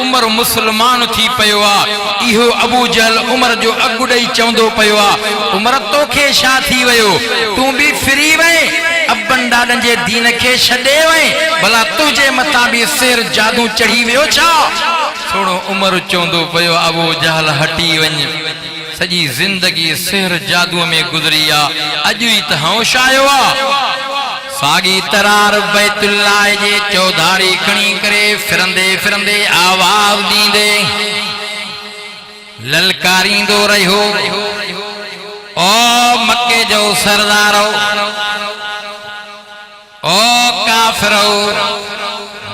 उमर मुसलमान थी पयो आ। इहो अबू जहल उमर जो अगु ॾेई चवंदो पयो आ, उमर तोखे छा थी वियो, तूं बि फिरी वए अबन ॾाॾनि जे दीन खे छॾे वए, भला तुझे मथां बि सिर जादू चढ़ी वियो छा। थोरो उमर चवंदो पयो अबू जहल हटी वञ, सॼी ज़िंदगी सिर जादू में गुज़री आ, अॼु ई त होश आयो आ। सागी तरार बैतुल्लाह जे चौधारी खणी करे फिरंदे फिरंदे आवाज ॾींदे ललकारींदो रहियो, ओ मक्के जो सरदारो, ओ काफिरो,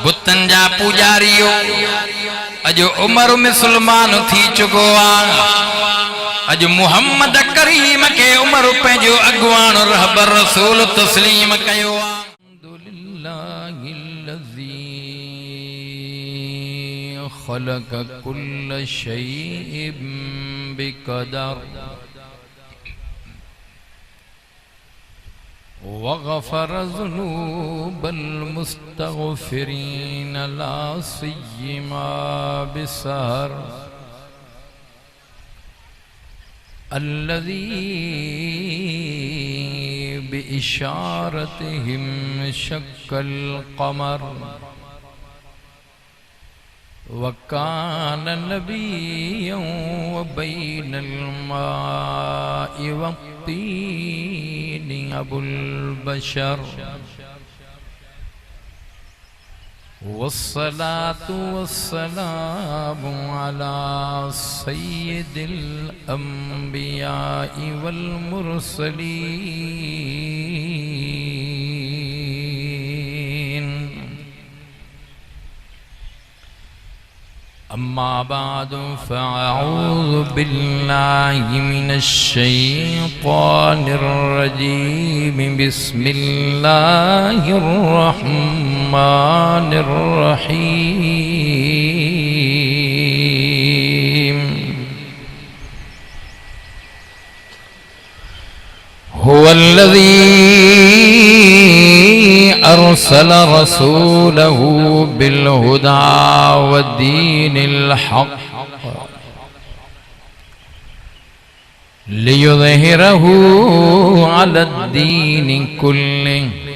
बुतन जा पुजारियो, अॼु उमर मुसलमान थी चुको आ। अज मुहम्मद करीम के उमर पंहिंजो अगवान रहबर रसूल तस्लीम कयो। खलक कुल्ल शैइन बिक़दर वग़फ़र ज़ुनूबल मुस्तग़फ़िरीन ला सिय्यमा बिसहर अल्लज़ी बिइशारतिहिम शक्कल क़मर वकान नबिय्यन व बैनल माइ वत्तीन अबुल बशर वस्सलातु वस्सलामु अला सय्यिदिल अंबियाइ वल मुरसलीन। अम्मा बादु फ़अऊज़ु बिल्लाहि मिनश शैतानिर रजीम। बिस्मिल्लाहिर रहमानिर रहीम। हुवल्लज़ी अरसल रसूलहु बिलहुदा वद्दीनिल हक़्क़ लियुज़हिरहु अलद्दीनि कुल्लिहि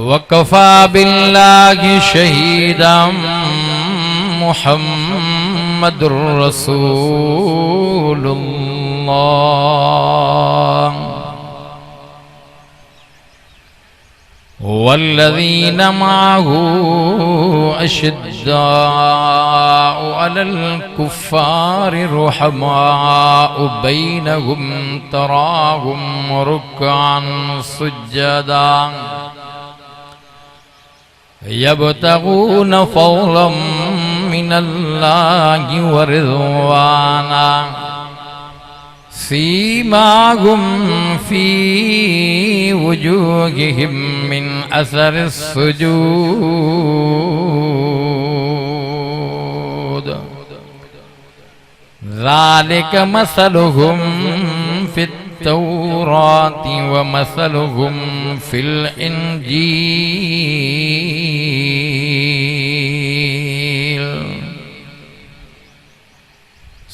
वकफ़ा बिल्लाहि शहीदन मुहम्मदुर रसूलुल्लाह वल्लज़ीन माअहु अशिद्दाउ अलल कुफ़्फ़ारि रुहमाउ बैनहुम तराहुम रुक्अन सुज्जदा यब्तगून फ़ज़लन मिनल्लाहि व रिज़वाना सीमाहुम फी वजूहिहिम मिन असरिस सुजूद ज़ालिक मसलुहुम फित तौराति व मसलुहुम फिल इंजील।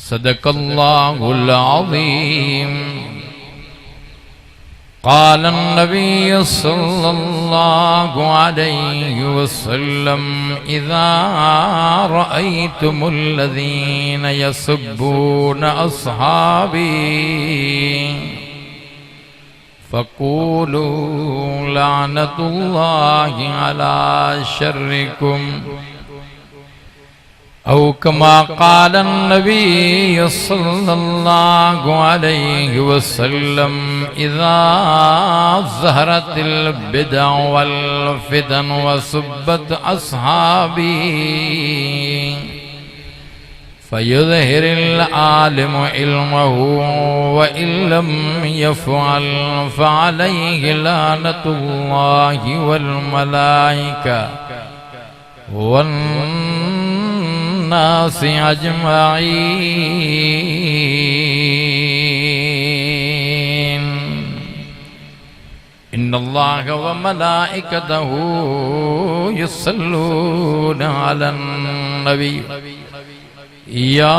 सदक़ल्लाहुल अज़ीम। क़ाल नबी सल्लल्लाहु अलैहि वसल्लम इज़ा रअयतुमुल्लज़ीन यसुब्बून अस्हाबी फ़क़ूलू लानतुल्लाहि अला शर्रिकुम औ कमा क़ाल नबी सल्लल्लाहु अलैहि वसल्लम इज़ा ज़हरतिल बिदअ वल फितन व सुब्बत अस्हाबी फयुज़हिरिल आलिमु इल्महु व इल्लम यफ़अल फ़अलैहि लानतुल्लाहि वल मलाइका वन नासि अजमईन। इन्नल्लाह व मलाइकतहु युसल्लून अलन नबी या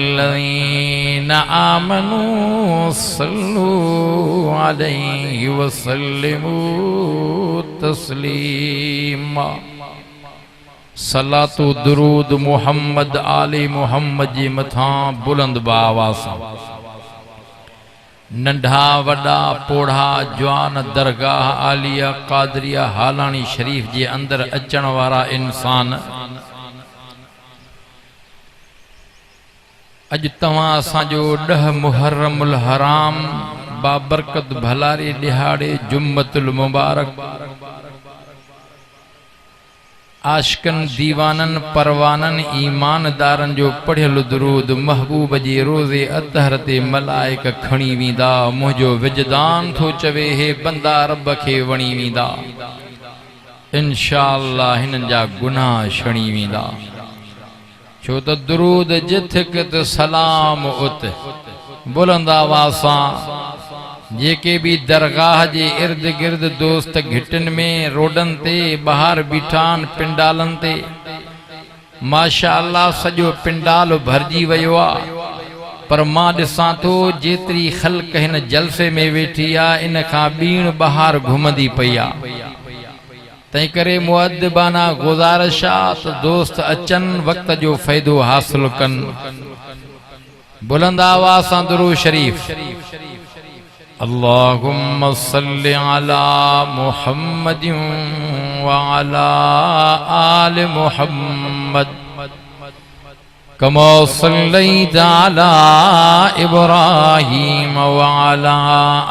अय्युहल्लज़ीना आमनू सल्लू अलैहि वसल्लिमू तस्लीमा। सलातु दुरूद मुहम्मद आले मुहम्मद जी मथा बुलंद बावास। नंढा वड़ा पोढ़ा जवान दरगाह आलिया कादरिया हालानी शरीफ जे अंदर अचण वारा इंसान अज तवां असांजो 10 मुहर्रमुल हराम बाबरकत भलारी दिहाड़े जुम्मतुल मुबारक आशिकन दीवानन परवानन ईमानदारन जो पढ़ियल दुरूद महबूब जी रोज़े अतहर ते मलाइक खणी वींदा। मुंहिंजो विजदान थो चवे हे बंदा रब खे वणी वींदा। इंशाअल्लाह हिननि जा गुनाह छणी वींदा। छो त दुरूद जिथ कित सलाम उत बुलंद आवाज़ सां जेके भी दरगाह जे इर्द गिर्द दोस्त घिटन में रोडन ते बाहर बीठान पिंडालन ते माशाअल्लाह सजो पिंडाल भरजी वयो आ। पर मां दिसां तो जेतरी खल्क हिन जलसे में वेठी आ इन खां बीण बाहर घुमंदी पई आ। तई करे मुअद्दिबाना गुज़ारिश आ त दोस्त अचन वक्त जो फ़ायदो हासिल कन। बुलंद आवाज़ सां दुरूद शरीफ। अल्लाहुम्मा सल्लि अला मुहम्मदिन व अला आलि मुहम्मद कमा सल्लैता अला इब्राहीम व अला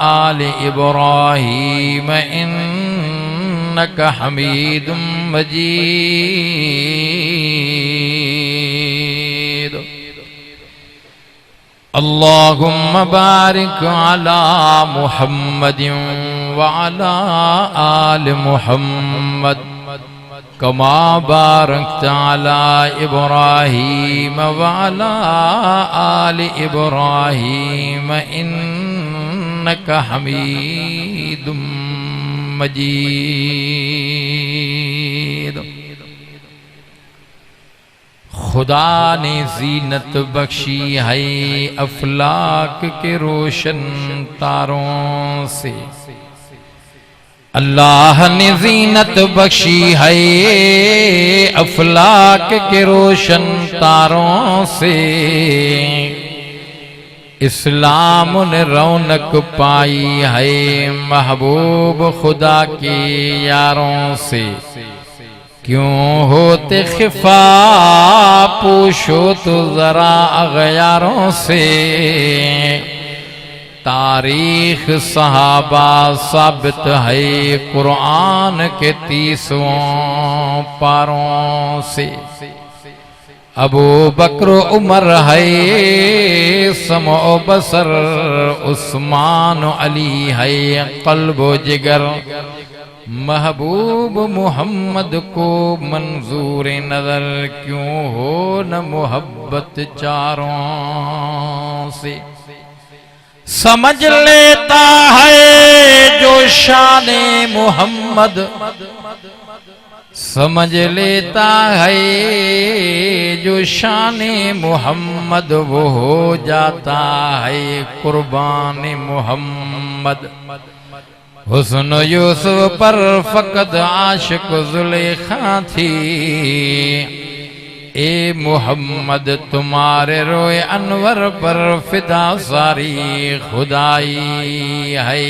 आलि इब्राहीम इन्नका हमीदुम मजीद। अल्लाहुम्मा बारिक अला मुहम्मदिन व अला आलि मुहम्मद कमा बारकता अला इब्राहीम व अला आलि इब्राहीम इन्नका हमीदुम मजीद। खुदा ने जीनत बख्शी है अफलाक के रोशन तारों से। अल्लाह ने जीनत बख्शी है अफलाक के रोशन तारों से। इस्लाम ने रौनक पाई है महबूब खुदा के यारों से। क्यों होते खिफा पूछो तो जरा अगयारों से। तारीख सहाबा साबित है कुरान के 30 पारों से। अबू बकर उमर है समो बसर उस्मान अली है कल्बो जिगर। महबूब मोहम्मद को मंजूर नजर क्यों हो न मोहब्बत चारों से। समझ लेता है जो शाने मोहम्मद समझ लेता है जो शाने मोहम्मद वो हो जाता है कुर्बान मोहम्मद। हुस्न यूसुफ पर फकत आशिक जुलेखा थी। ए मोहम्मद तुम्हारे रोए अनवर पर फिदा सारी खुदाई है।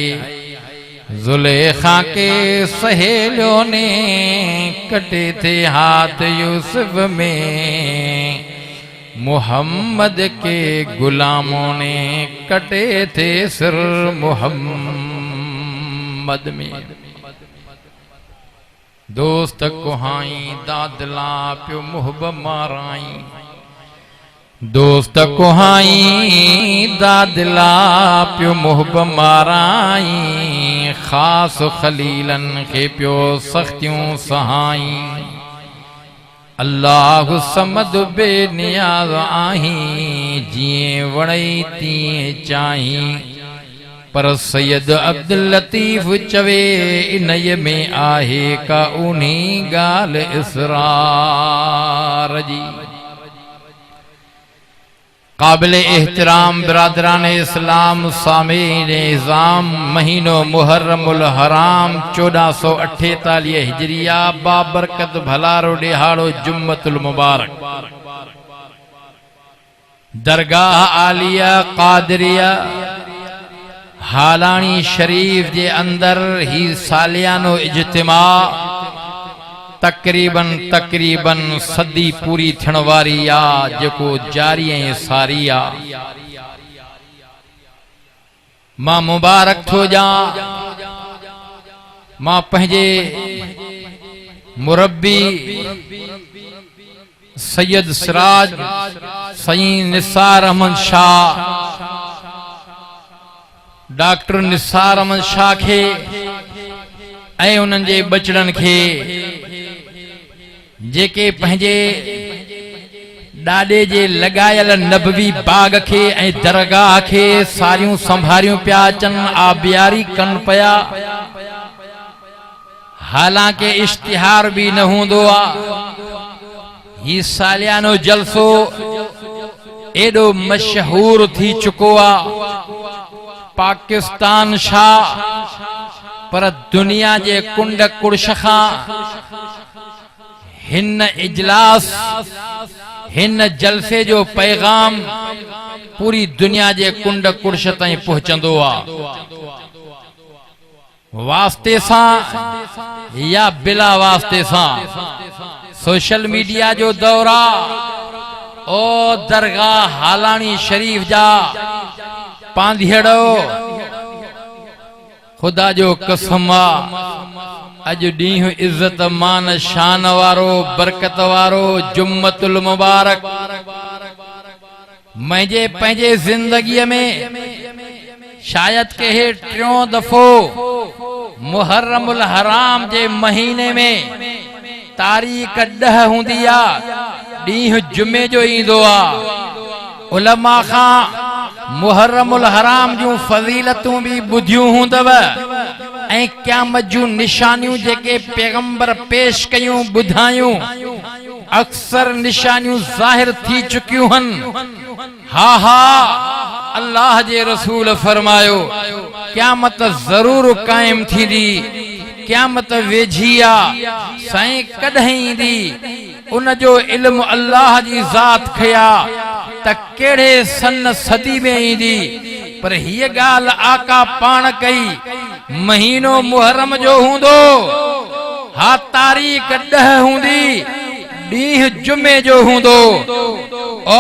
जुलेखा के सहेलियों ने कटे थे हाथ यूसुफ में। मोहम्मद के गुलामों ने कटे थे सिर मोहम्मद में। दोस्त कुहाई दादला प्यो मुहब माराई। दोस्त कुहाई दादला प्यो मुहब माराई। खास खलीलन के प्यो सख्तियों सहाई। अल्लाह समद बेनियाज आही जिए वड़ई तिए चाही। पर सैयद अब्दुल लतीफ चवे इनय में आहे का उन्हीं गाल इसरार जी। काबिल एहतराम बिरादरान इस्लाम सामीन निज़ाम महीनो मुहर्रमुल हराम 1448 हिजरिया बाबरकत भलारो दिहाड़ो जुम्मतुल मुबारक दरगाह आलिया कादरिया हालानी शरीफ जे अंदर ही सालियानो इज्तिमा तकरीबन सदी पूरी थियण वारी आ जेको जारी ऐं सारी आ। मां मुबारक थो जा मां पंहिंजे मुरब्बी सैयद सिराज सईं निसार अहमद शाह डॉक्टर निसार अहमद शाह खे ऐं उन्हनि जे बचड़नि खे जेके पंहिंजे ॾाॾे जे लॻायल नबवी बाग खे ऐं दरगाह खे सारियूं संभारियूं पिया अचनि आबियारी कनि पिया। हालांकि इश्तिहार भी न हूंदो आ। ही सालियानो जलसो एडो मशहूर थी चुको आ पाकिस्तान शाह पर दुनिया जे कुंड कुड़श खां हिन इजलास हिन जलसे जो पैगाम पूरी दुनिया जे कुंड कुड़श ताईं पहुचंदो आ। वास्ते सां या बिला वास्ते सां सोशल मीडिया जो दौरा ओ दरगाह हालानी शरीफ जा पांधियड़ो खुदा जो कसम आ अज ॾींहुं इज्जत मान शान वारो बरकत वारो जुम्मतुल मुबारक मुंहिंजे पंहिंजे जिंदगीअ में शायद के टियों दफ़ो मुहर्रमुल हराम जे महीने में तारीख़ 10 हूंदी आ ॾींहुं जुमे जो ईंदो आ। उलमा खां मुहर्रमुल हराम जूं फज़ीलतूं भी ॿुधियूं हूंदव ऐं क़यामत जूं निशानियूं जेके पैगंबर पेश कयूं ॿुधायूं अक्सर निशानियूं ज़ाहिर थी चुकियूं हन। हा हा अल्लाह जे रसूल फरमायो क़यामत ज़रूर कायम थींदी क़यामत वेझी आ साईं कॾहिं ईंदी उन जो इल्म अल्लाह जी ज़ात खया त केड़े सन सदी में ईंदी पर हीअ ॻाल्हि आका पाण कई महीनो मुहर्रम जो हूंदो हा तारीख़ 10 हूंदी ॾींहुं जुमे जो हूंदो। ओ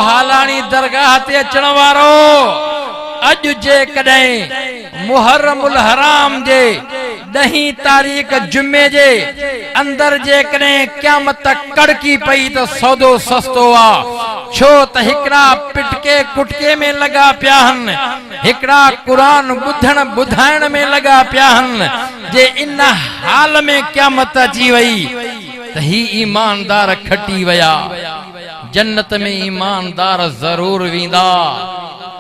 हालानी दरगाह ते अचण वारो अॼु जे कॾहिं मुहर्रमुल हराम जे 10 तारीख़ जुमे जे अंदर जे कॾहिं क़यामत कड़की पई त सौदो सस्तो आ छो त हिकड़ा पिटके कुटके में लगा पिया हन हिकड़ा कुरान ॿुधण ॿुधाइण में लगा पिया हन जे इन हाल में क़यामत अची वई त ही ईमानदार खटी वया जन्नत में ईमानदार जरूर वेंदा।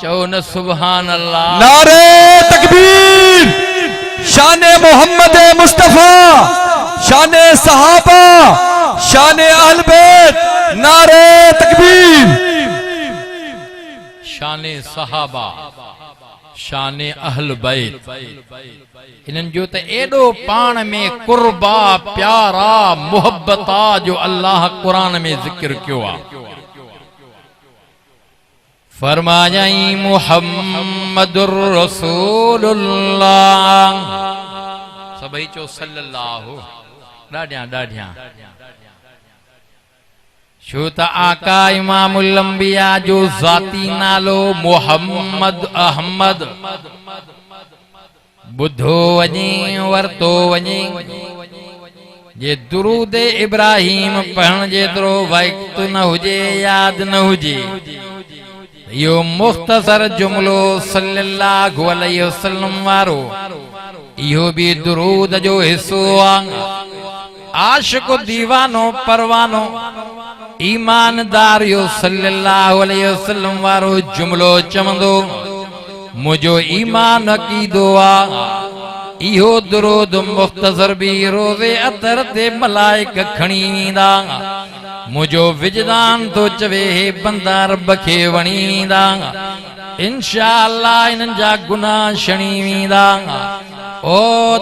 चओ न सुभान अल्लाह। नारे तकबीर शाने मोहम्मद मुस्तफा शाने सहाबा शाने अहल बैत नारे तकबीर। शाने सहाबा शाने अहल बैत इन्हनि जो त एडो पाण में कुर्बा प्यारा मोहब्बता जो अल्लाह कुरान में जिक्र कियो आ। फरमायाई मुहम्मदुर रसूलुल्लाह सभई चो सल्लल्लाहु ॾाढियां ॾाढियां छो त आका इमामुल अंबिया जो ज़ाती नालो मुहम्मद अहमद बुधो वञे वरतो वञे जे दुरूद इब्राहिम पढ़ण जेतिरो वक़्तु न हुजे याद न हुजे यो मुख्तसर जुमलो सल्लल्लाहु अलैहि वसल्लम वारो इहो भी दुरूद जो हिस्सो आ। आशिक दीवानो परवानो ईमानदार यो सल्लल्लाहु अलैहि वसल्लम वारो जुमलो चवंदो मुझो ईमान की दुआ इहो दुरूद मुख्तसर भी रोज़े अतर ते मलाइक खणी वींदा मुझो विजदान तो चवे हे बंदा रब खे वणी वींदा इंशाअल्लाह इन्हनि जा गुनाह छणी वींदा ओ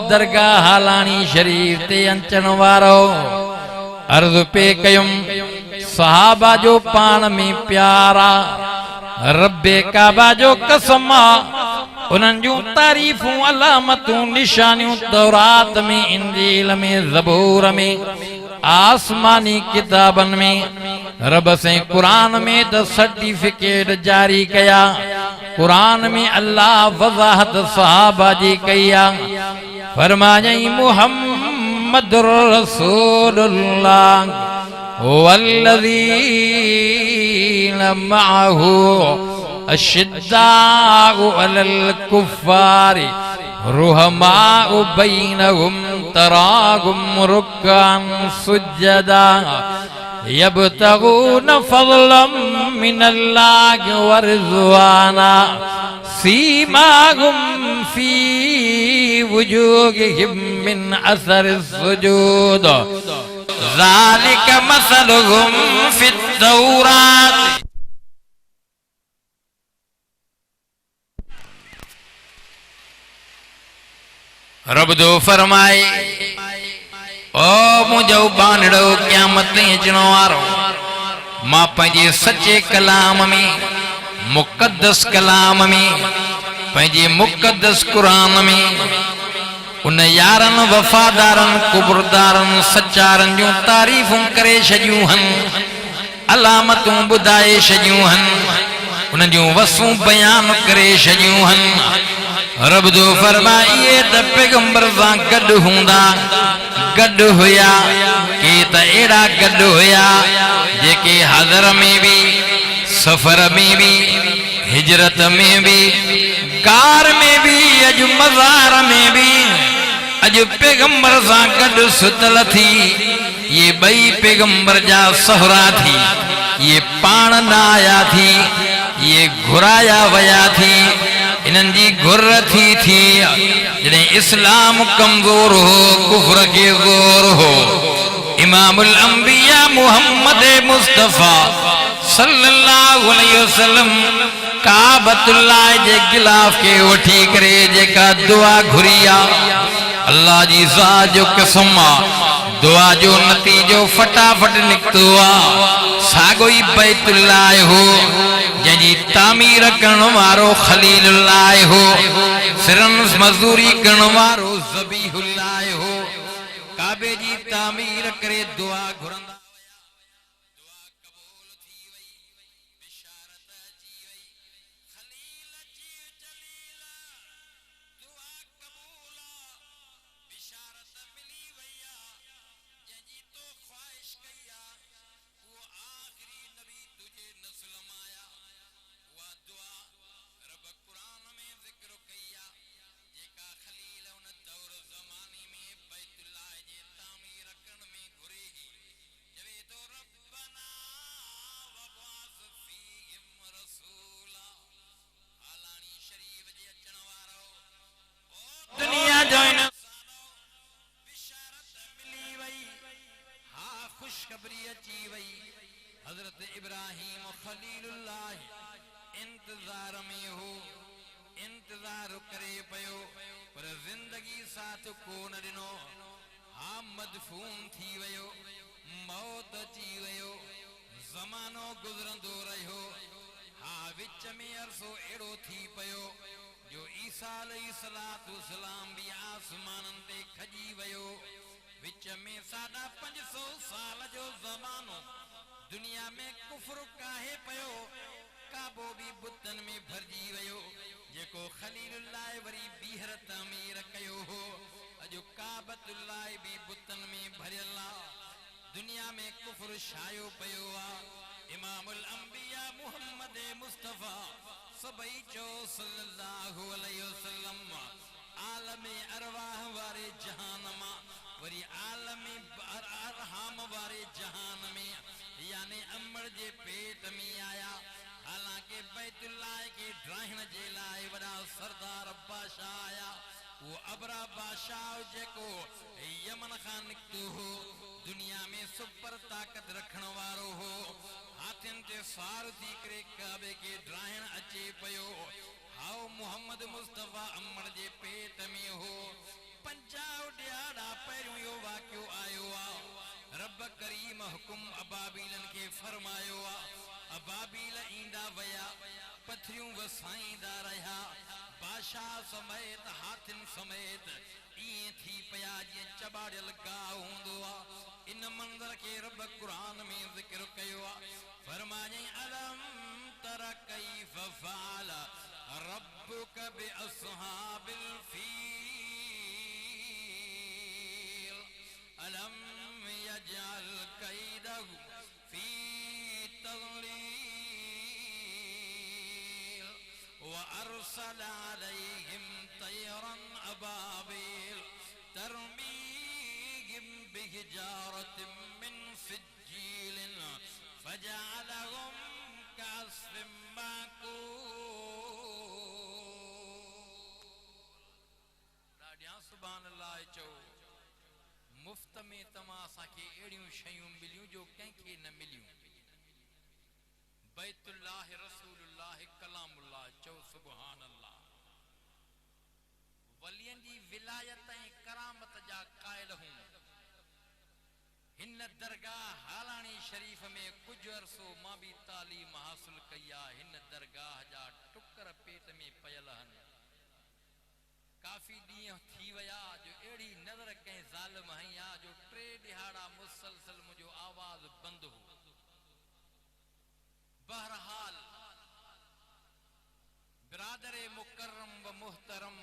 दरगाह हालानी शरीफ ते अचण वारो अर्ज़ पे कयुम सहाबा जो पान में प्यारा रब्बे काबा जो कसम उन्हनि जूं तारीफ़ूं अलामतूं निशानियूं तौरात में इंजील में ज़बूर में आसमानी किताबन में रब से कुरान में त सर्टिफिकेट जारी कया कुरान में अल्लाह वज़ाहत सहाबा जी कया फरमायई मुहम्मदुर रसूलुल्लाह वल्लज़ीना मअहू अशिद्दाउ अलल कुफ़्फ़ारि रुहमाउ बैनहुम तराहुम रुक्कान सुज्जदा यब्तगून फ़ज़लन मिनल्लाहि व रिज़वाना सीमाहुम फ़ी वुजूहिहिम मिन असरिस सुजूद ज़ालिक मसलुहुम फ़ित्तौरात। रब दो फरमाए ओ मुझो बानड़ो क़यामत अचण वारो मां पंहिंजे सचे कलाम में मुक़द्दस कलाम में पंहिंजे मुक़द्दस कुरान में उन यारन वफ़ादारन कुबरदारन सच्चारन जूं तारीफ़ूं करे छॾियूं हन अलामतूं ॿुधाए छॾियूं हन उन जूं वसूं बयान करे छॾियूं हन। रब जो फरमाइए त पैगंबर सां गॾु हूंदा गॾु हुया के त अहिड़ा गॾु हुया जेके हज़र में भी सफ़र में भी हिजरत में भी कार में भी अॼु मज़ार में भी अॼु पैगंबर सां गॾु सुतल थी ये ॿई पैगंबर जा सहरा थी ये पाण न आया थी ये घुराया वया थी इन्हनि जी घुर थी जॾहिं इस्लाम कमज़ोर हो कुफ्र के ज़ोर हो इमामुल अंबिया मुहम्मद मुस्तफ़ा सल्लल्लाहु अलैहि वसल्लम काबतुल्लाह जे गिलाफ के वठी करे जेका दुआ घुरिया अल्लाह जी ज़ात जो कसम दुआ जो नतीजो फटाफट निकतो सागो ई बैतुल्लाह हो जंहिंजी तामीर करण वारो खलीलुल्लाह हो सिरन मज़दूरी करण वारो ज़बीहुल्लाह हो काबे जी तामीर करे दुआ घुरंदा हजरत इब्राहिम खलीलुल्लाह इंतजार में हो इंतजार करे पयो पर जिंदगी साथ को न दिनो हा मदफून थी वयो मौत अची वयो ज़मानो गुज़रंदो रहियो हा विच में अरसो एड़ो थी पयो जो ईसा अलैहिस्सलातु वस्सलाम भी आसमानन ते खजी वयो विच में 550 साल जो ज़मानो दुनिया में कुफ्र काहे पयो काबो भी बुतन में भरजी वयो जेको खलीलुल्लाह वरी बीहर तामीर कयो हो अजो काबतुल्लाह भी बुतन में भरियला दुनिया में कुफ्र छायो पयो इमामुल अंबिया मुहम्मद मुस्तफ़ा सबई चो सल्लल्लाहु अलैहि वसल्लम आलम अरवाह वारे जहान मां वरी आलम अरहाम वारे जहान में यानी अमर जे पेट में आया हालांकि बैतुल्लाह के ड्राहिण जे लाए वड़ा सरदार बादशाह आया वो अबरा बादशाह जेको यमन खां निकतो हो दुनिया में सुपर ताकत रखण वारो हो हाथन ते सवार थी करे काबे के ड्राहिण अचे पयो हाओ मोहम्मद मुस्तफा अमर जे पेट में हो पंजाब ॾियाड़ा पहिरियों यो वाक़ियो आयो आ रब करीम हुकुम अबाबीलन के फरमायो आ अबाबील ईंदा वया पथरियूं वसाईंदा रहा बादशाह समेत हाथिन समेत इएं थी पया जीअं चबाड़ियल गाह हूंदो आ इन मंदर के रब कुरान में ज़िक्र कयो आ फरमायई अलम तरा कैफ फ़अल रब्बुक बिअस्हाबिल फील अलम यजअल कैदहु फी तज़लील वअरसल अलैहिम तयरन अबाबिल तरमीहिम बिहिजारतिन मिन सिज्जीलिन फजअलहुम कअस्फिन माकूल ॾाढियां सुभान अल्लाह चओ मुफ्त में तमा असांखे अहिड़ियूं शयूं मिलियूं जो कंहिंखे न मिलियूं बैतुल्लाह रसूलुल्लाह कलामुल्लाह चओ सुभान अल्लाह वलियन जी विलायत ऐं करामत जा क़ाइल हूं हिन दरगाह हालाणी शरीफ में कुछ अरसो मां भी तालीम हासिल कई आहे हिन दरगाह जा टुकर पेट में पयल हन काफ़ी ॾींहं थी विया जो अहिड़ी नज़र कंहिं ज़ालिम हई आहे जो 3 ॾिहाड़ा मुसलसल मुंहिंजो आवाज़ बंदि हो बहरहाल बिरादर मुकर्रम व मुहतरम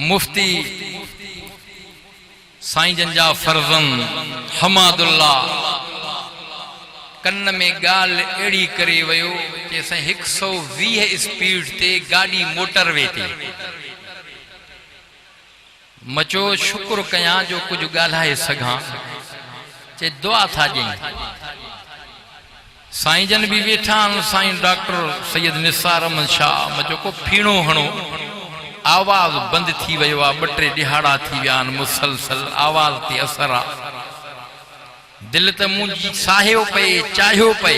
मुफ्ती साईं जन जा फर्जंद हमादुल्लाह कन्न में गाल एड़ी करे वयो जैसे 120 स्पीड ते गाड़ी मोटरवे ते मचो शुक्र कया जो कुछ गालाए सघां चे दुआ था ॾेई साईं जन भी वेठा साईं डॉक्टर सैयद निसार अहमद शाह मचो को फीणो हणो आवाज बंद थी वयो आ 2-3 ॾिहाड़ा थी विया मुसलसल आवाज ते असर आ दिल त मुंहिंजी साहियो पे चाहियो पे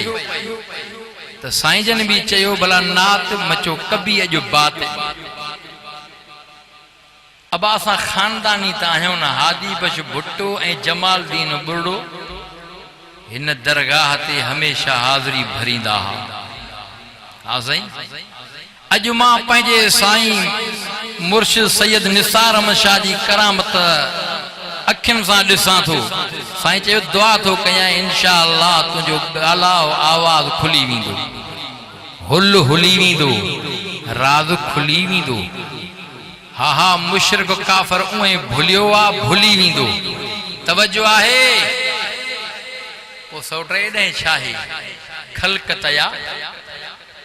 त साईं जन भी चयो भला नात मचो कबी अॼु बात अब असां खानदानी त आहियूं न हादी बश भुट्टो ऐं जमालदीन बुर्डो हिन दरगाह ते हमेशा हाज़िरी भरींदा हा साईं अॼु मां पंहिंजे साईं मुर्शिद सैयद निसार अहमद शाह जी करामत अखियुनि सां ॾिसां थो साईं चयो दुआ थो कयां इंशा अल्लाह तुंहिंजो ॻाल्हाओ आवाज़ खुली वेंदो हुल हुली वेंदो राज़ खुली वेंदो हा हा मुशरिक काफ़िर उहे भुलियो आ भुली वेंदो तवज्जो आहे पोइ 103 छाहे ख़ल्क़ तया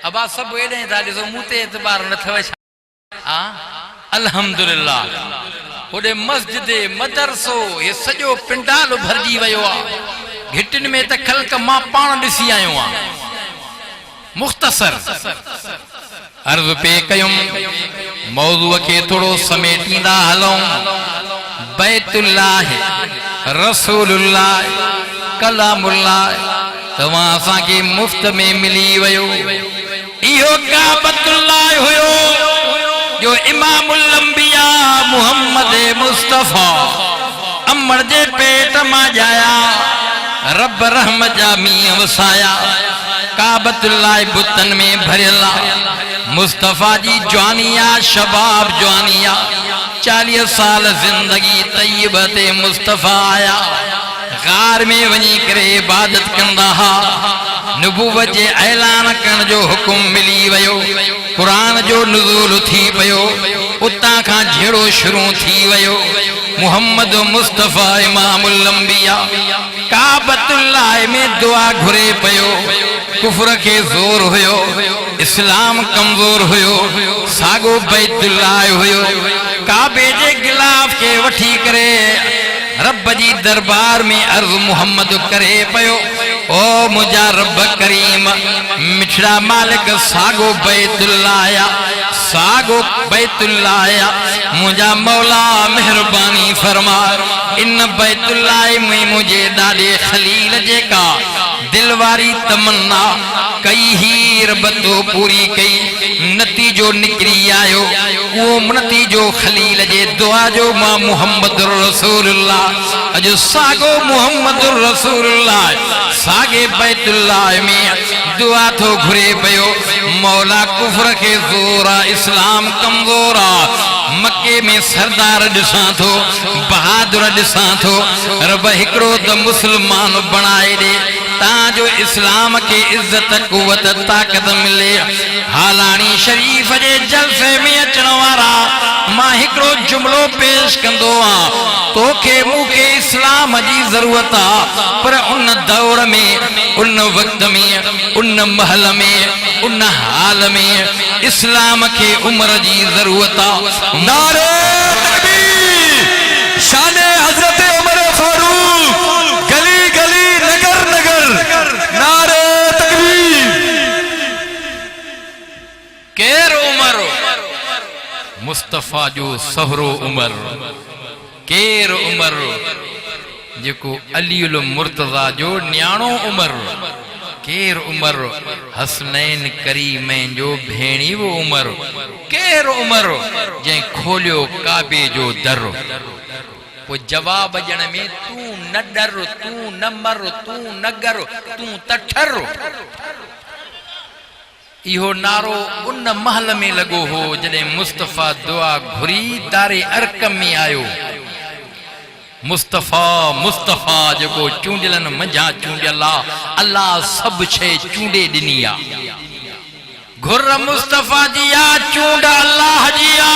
अबा सब एॾे था ॾिसो मूं ते एतबार न अथव छा अल्हम्दुलिल्लाह होॾे मस्जिद मदरसो ये सॼो पिंडाल भरजी वियो आहे घिटिन में त ख़ल्क़ मां पाण ॾिसी आयो आहियां मुख़्तसर अर्ज़ पे कयुम मौज़ूअ खे थोड़ो समेटींदा हलूं बैतुल्लाह रसूलुल्लाह कलामुल्लाह तव्हां असांखे मुफ्त में मिली वियो इहो काबतुल्लाह हुयो जो इमामुल अंबिया मुहम्मद मुस्तफा अमर जे पेट मां जाया रब रहमत जा मींहं वसाया काबतुल्लाह बुतन में भरियल मुस्तफा जी जवानिया शबाब जवानिया 40 साल जिंदगी तय्यब ते मुस्तफा आया गार में वनी करे इबादत कंदा हा नबूवत जे ऐलान करण जो हुकुम मिली वयो कुरान जो नुज़ूल थी पयो उतां खां झेड़ो शुरू थी वयो मुहम्मद मुस्तफा इमामुल अंबिया काबतुल्लाह में दुआ घुरे पयो कुफर के जोर हुयो इस्लाम कमजोर हुयो सागो बैतुल्लाह हुयो काबे जे गिलाफ के वठी करे रब जी दरबार में अर्ज मुहम्मद करे पयो ओ मुझा रब करीम मिठड़ा मालिक सागो बैतुल्लाया सागो बैतुल्लाया मुझा मौला मेहरबानी फरमा इन बैतुल्लाह में मुझे दादे खलील जेका दिलवारी तमन्ना कई ही रबतो पूरी कई नतीजो निकरी आयो वो नतीजो खलील जे दुआ जो मां मुहम्मद रसूलुल्लाह अज सागो मुहम्मद रसूलुल्लाह सागे बैतुल्लाह में दुआ तो घुरे पयो मौला कुफर के जोरा इस्लाम कमजोरा मक्के में सरदार दिसा थो बहादुर दिसा थो रब हिकड़ो तो मुसलमान बनाए दे ताजो इस्लाम के इज्जत कुवत ताकत मिले हालानी शरीफ जे जलसे में अचण वारा मां हिकड़ो जुमलो पेश कंदो आ तोखे मुखे इस्लाम जी जरूरत आ पर उन दौर में उन वक्त में उन महल में उन हाल में इस्लाम के उम्र जी जरूरत आ नारे तकबीर शाने हजरत उमर फारूक गली गली नगर नगर नारे तकबीर केर उमर मुस्तफा जो सहरो उमर केर उमर जेको अलीउल मुर्तजा जो न्याणो उमर केर उमर हसनैन करीमैन जो भेणी वो उमर केर उमर जै खोलियो काबे जो दर वो जवाब जण में तू न डर तू न मर तू न गर तू तठर इहो नारो उन महल में लगो हो जॾहिं मुस्तफा दुआ घुरी दारे अरकम में आयो मुस्तफा मुस्तफा जो चूंडियलन मंझा चूंडियला अल्लाह सब शे चूंडे दिनी आ घुर मुस्तफा जी आ चूंड अल्लाह जी आ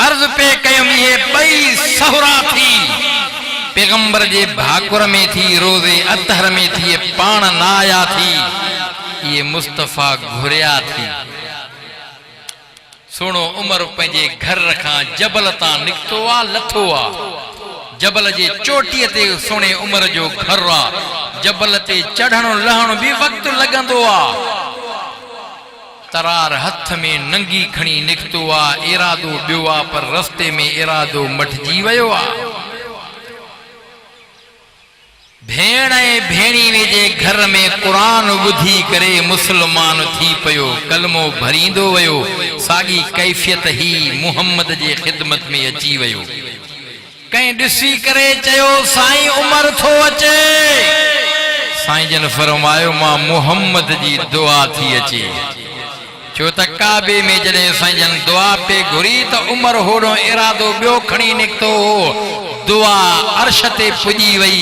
अर्ज पे कयम ये बई सहरा थी पैगंबर जे भाकुर में थी रोजे अतहर में थी पाण नाया थी ये मुस्तफा घुरिया थी सुनो उमर पंहिंजे घर खां जबल तां निकतो आ लथो आ जबल जे चोटीअ ते सुणे उमर जो घर आ जबल ते चढ़ण लहण भी वक्त लगंदो आ तरार हथ में नंगी खणी निकतो आ इरादो ॿियो आ पर रस्ते में इरादो मटिजी वियो आ भेण ऐं भेणी जे घर में कुरान ॿुधी करे मुसलमान थी पियो कलमो भरींदो वियो साॻी कैफियत ही मुहम्मद जे ख़िदमत में अची वियो कंहिं ॾिसी करे चयो साईं उमर थो अचे साईं जन फरमायो मां मुहम्मद जी दुआ थी अचे छो त काबे में जॾहिं साईं जन दुआ पे घुरी त उमर होड़ो इरादो ॿियो खणी निकितो दुआ अर्श ते पुॼी वई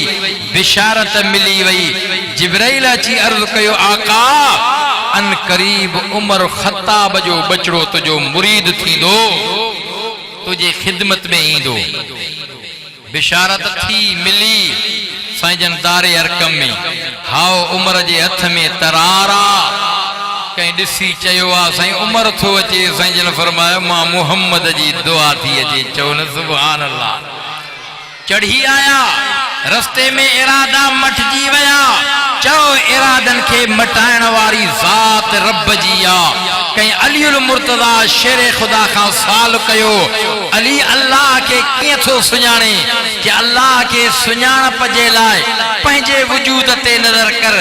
बिशारत मिली वई जिब्राइल अची अर्ज़ कयो आका अन करीब उमर ख़त्ताब जो बचड़ो तुझो मुरीद थींदो तुझे खिदमत में ईंदो बिशारत थी मिली साईं जन दारे अरकम में हाओ उमर जे हथ में तरारा कहीं ॾिसी चयो आ साईं उमर थो अचे साईं जन फरमायो मां मुहम्मद जी दुआ थी अचे चओ न सुभान अल्लाह चढ़ी आया रस्ते में इरादा मटिजी विया चओ इरादन के मटाइण वारी ज़ात रब जी आ कहीं अलीउल मुर्तजा शेर खुदा का साल कयो अली अल्लाह के कीअं थो सुञाणे कि अल्लाह के सुञाणप जे लाइ पंहिंजे वजूद ते नज़र कर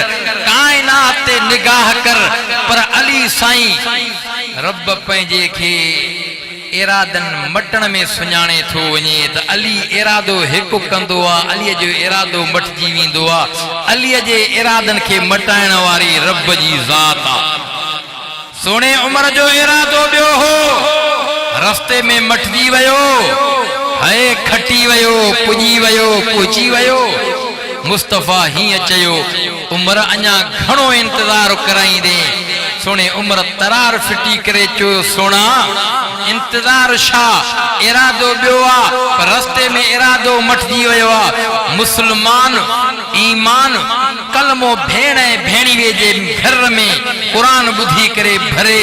कायनात ते निगाह कर पर अली साईं रब पंहिंजे खे इरादन मटण में सुञाणे थो वञे त अली इरादो हिकु कंदो आ अलीअ जो इरादो मटिजी वेंदो आ अलीअ जे इरादन खे मटाइण वारी रब जी ज़ात आ सोने उमर जो इरादो ॿियो हो रस्ते में मटिजी वियो है खटी वियो पुॼी वियो पहुची वियो मुस्तफा हीअं चयो उमर अञा घणो इंतज़ार कराईंदे सोने उमर तरार फिटी करे चयो सोना इंतज़ार छा इरादो ॿियो आ पर रस्ते में इरादो मटजी वियो आहे। मुस्लमान ईमान कलमो भेण ऐं भेणीअ जे घर में क़ुरान ॿुधी करे भरे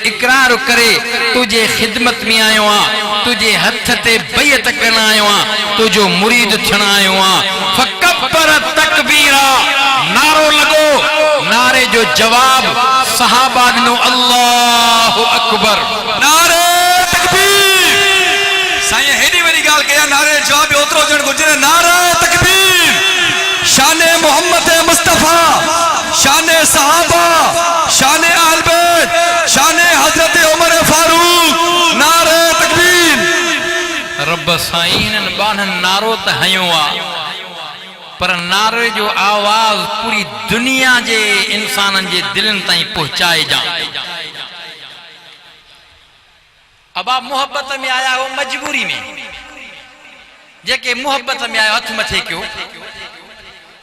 इकरार करे तुझे खिदमत में आयो आ, तुझे हथ ते बैत करण आयो आ, तुझो मुरीद थियण आयो आ। फकब्बर तकबीरा नारो लगो, नारे जो जवाब सहाबा ॾिनो अल्लाहु अकबर। नारे तकबीर। साईं हेॾी वॾी ॻाल्हि कया, नारे जवाब ओतिरो हुजणु घुरिजे। नारे तकबीर। शाने मोहम्मद मुस्तफ़ा, शाने सहाबा, शाने अहल बैत, शाने हजरत उमर फारूक। नारे तकबीर। रब साईं बानन नारो त हयो आ, पर नारे जो आवाज पूरी दुनिया जे इंसानन जे दिलन ताईं पहुंचाए जा। अब आप मोहब्बत में आया हो मजबूरी में, जेके मोहब्बत में आयो हथ मथे कयो,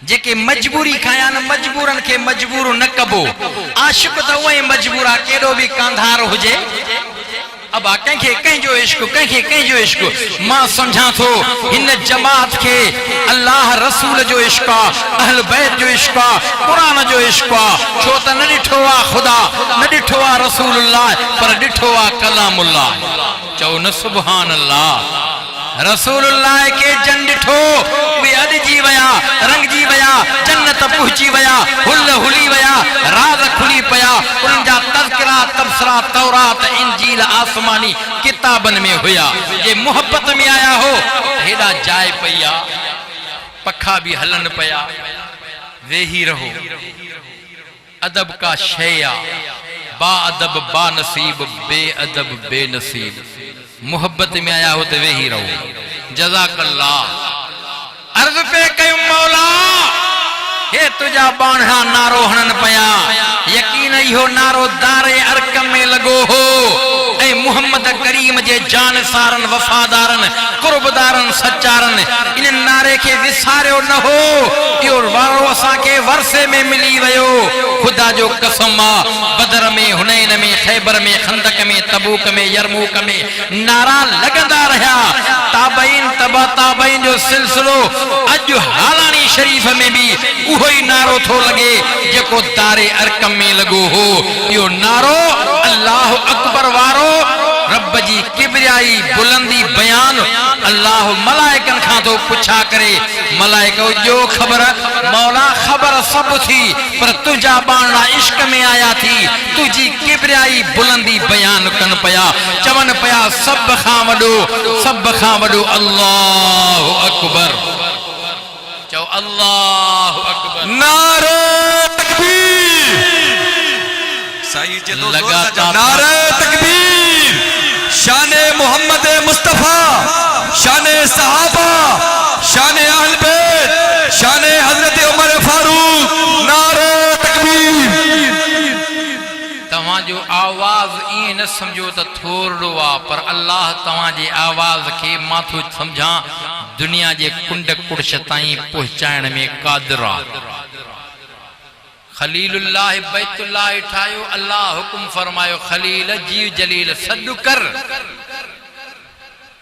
जेके मजबूरी खाया न मजबूरन के मजबूर न कबो। आशिक तो वही मजबूरा केडो भी कांधार हुजे। अब कंखे कंहिंजो इश्क, कंखे कंहिंजो इश्क। मां समझा थो हिन जमात के अल्लाह रसूल जो इश्क आ, अहल बैत जो इश्क आ, कुरान जो इश्क आ। छो त न ॾिठो आ खुदा, न ॾिठो आ रसूलुल्लाह, पर ॾिठो आ कलामुल्लाह। चओ न सुभान अल्लाह। रसूलुल्लाह के जन ॾिठो, वे अॾजी विया, रंगजी विया, जन्नत पहुची विया, हुल हुली विया, राज खुली पिया। उन्हनि जा तज़किरा तबसरा तौरात इंजील आसमानी किताबन में हुया। जे मोहब्बत में आया हो हेॾा जाए पई आ, पखा भी हलन पिया। वेही रहो, अदब का शय आ। बा अदब बा नसीब, बे अदब बेनसीब। मोहब्बत में आया हो तो वेही रहो। जज़ाकल्लाह। अर्ज़ पे कयूं मौला, हे तुझा बाणा नारो हणन पया। यकीन इहो नारो दारे अरकम में लगो हो ऐं मुहम्मद करीम जे जानसारन, वफादारन, कुर्बदारन, सच्चारन इन नारे के विसारियो न हो। इहो वारो असां के वरसे में मिली वियो। खुदा जो कसम आ, बदर में, हुनैन में, खैबर में, खंदक में, तबूक में, यरमूक में नारा लगंदा रहा। ताबईन तबा ताबईन जो सिलसिलो अज हालानी शरीफ में भी उहो ही नारो थो लगे जेको दारे अरकम में लगो हो। यो नारो अल्लाह अकबर वारो, रब जी किबरियाई बुलंदी बयान। अल्लाह मलाइकन खां तो पुछा करे, मलाइको जो खबर मौला खबर सब थी, पर तुझा बाणा इश्क में आया थी। तुझी किबरियाई बुलंदी बयान कन पया, चवन पया सब खां वडो, सब खां वडो अल्लाह अकबर। चो अल्लाह अकबर। नारे तकबीर। साईं जे तो लगातार नारे तकबीर। शाने मोहम्मद मुस्तफ़ा, शाने सहाबा, शाने अहल बैत, शाने हजरत उमर फारूक। नारे तकबीर। तवां जो आवाज ये न समझो तो थोड़ो आ, पर अल्लाह तवां जे आवाज के माथो समझा दुनिया जे कुंड कुड़श ताईं पहुंचाइण में कादिर आ। खलीलुल्लाह बैतुल्लाह ठायो, अल्लाह हुकुम फरमायो खलील जीव जलील सॾु कर।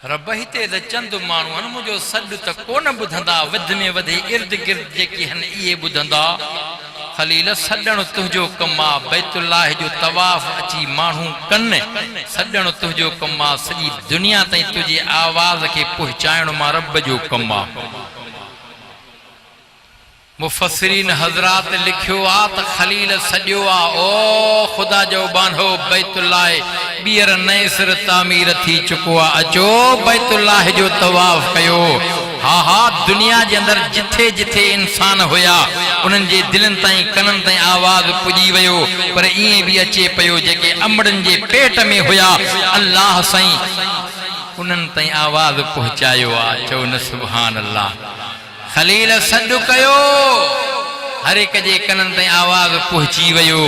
रब हिते त चंद माण्हू आहिनि, मुंहिंजो सॾु त कोन ॿुधंदा, वध में वधे इर्द गिर्द जेके आहिनि इहे ॿुधंदा। खलील सॾणु तुंहिंजो कमु आहे, बैतुल्लाह जो तवाफ़ अची माण्हू कनि, सॾणु तुंहिंजो कमु आहे। सॼी दुनिया ताईं तुंहिंजे आवाज़ खे पहुचाइणु मां रब जो कमु आहे। मुफस्सिरीन हज़रात लिखियो आ त खलील सॼो आ ओ खुदा जो बानो बैतुल्लाह ॿीहर नए सिर तामीर थी चुको आ। अचो बैतुल्लाह जो तवाफ़ कयो। हा हा, दुनिया जे अंदर जिथे जिथे इंसान हुया उन्हनि जे दिलनि ताईं कननि ताईं आवाज़ पुॼी वियो, पर ईअं बि अचे पियो जेके अमड़नि जे पेट में हुया अल्लाह साईं उन्हनि ताईं आवाज़ पहुचायो आ। चओ न सुभान अल्लाह। खलील सॾु कयो, हर एक जे कननि ताईं आवाज़ पहुची वियो।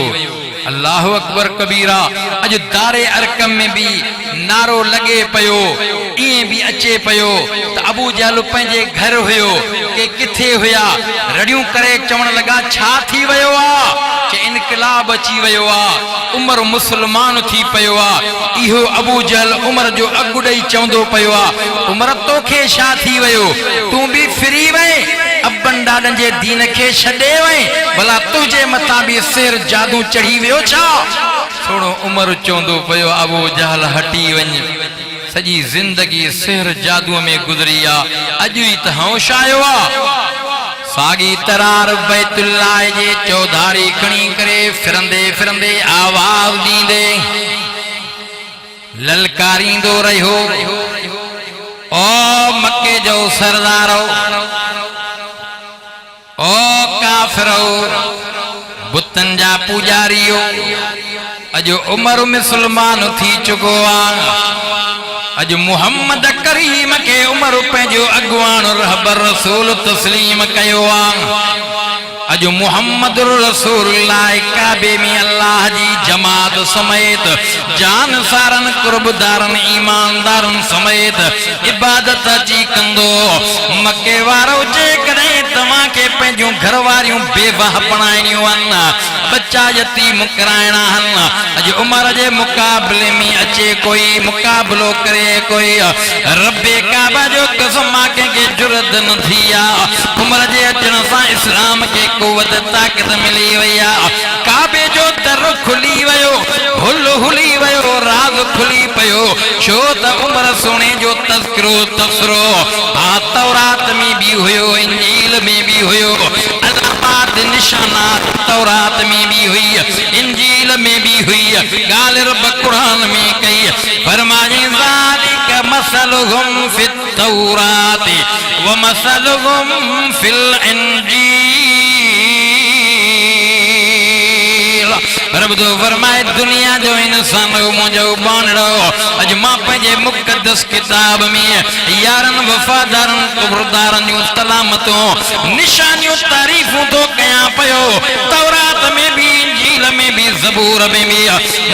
अल्लाहु अकबर कबीरा। अज दारे अरकम में भी नारो लगे पयो, इं भी अचे पयो त अबू जहल पंहिंजे घर हुयो के किथे हुया, रड़ियूं करे चवण लगा छा थी वयो आ, के इनकलाब अची वयो आ, उमर मुसलमान थी पयो आ। इहो अबू जहल उमर जो अगु ॾेई चवंदो पयो आ, उमर तोखे छा थी वयो, तूं बि फिरी वए, अबन ॾाॾनि जे दीन खे छॾे वए, भला तुंहिंजे मथां बि सिर जादू चढ़ी वियो छा। थोरो उमर चवंदो पयो अबू जहल हटी वञ, सॼी ज़िंदगी सिर जादू में गुज़री आ, अॼु ई त होश आयो आ। सागी तरार बैतुल्लाह जे चौधारी खणी करे फिरंदे फिरंदे आवाज़ ॾींदे ललकारींदो रहियो, ओ मके जो सरदारो, ओ काफिरो, बुतन जा पुजारियो, अजो उमर मुसलमान थी चुको आ। अज मुहम्मद करीम के उमर पंहिंजो अगवान रहबर रसूल तस्लीम कयो आ। अज मुहम्मद रसूलुल्लाह काबे में अल्लाह जी जमात समेत जान सारन कुर्बदारन ईमानदारन समेत इबादत जी कंदो। मके वारो जे कदे तमा के पंहिंजो घर वारियूं बेवाह बणाइणियूं आहिनि, बच्चा यतीम कराइणा आहिनि, अज उमर जे मुकाबले में अचे कोई, मुकाबलो करे कोई, रब्बे काबा जो कसम के जुरत न थी आ। उमर जे अचण सां इस्लाम के कुवत ताकत मिली वई आ, काबे जो दर खुली वयो, हुल हुली वयो, राज खुली पयो, छो त उमर सोने जो तज़किरो तबसरो आ तौरात में भी हुयो, इंजील में भी हुयो, अलामात निशानात तौरात में भी हुई, इंजील में भी हुई, गाल रब कुरान में कही, फरमाए ज़ालिक मसलुहुम फित तौरात व मसलुहुम फिल इंजील। रब तो फरमाए दुनिया जो इंसान मुझो बानड़ो, अज मां पंहिंजे मुक़द्दस किताब में यारन वफादारन कुबरदारन जूं सलामतों निशानियों तारीफूं तो कया पयो। तौरात में भी, इंजील में भी, ज़बूर में भी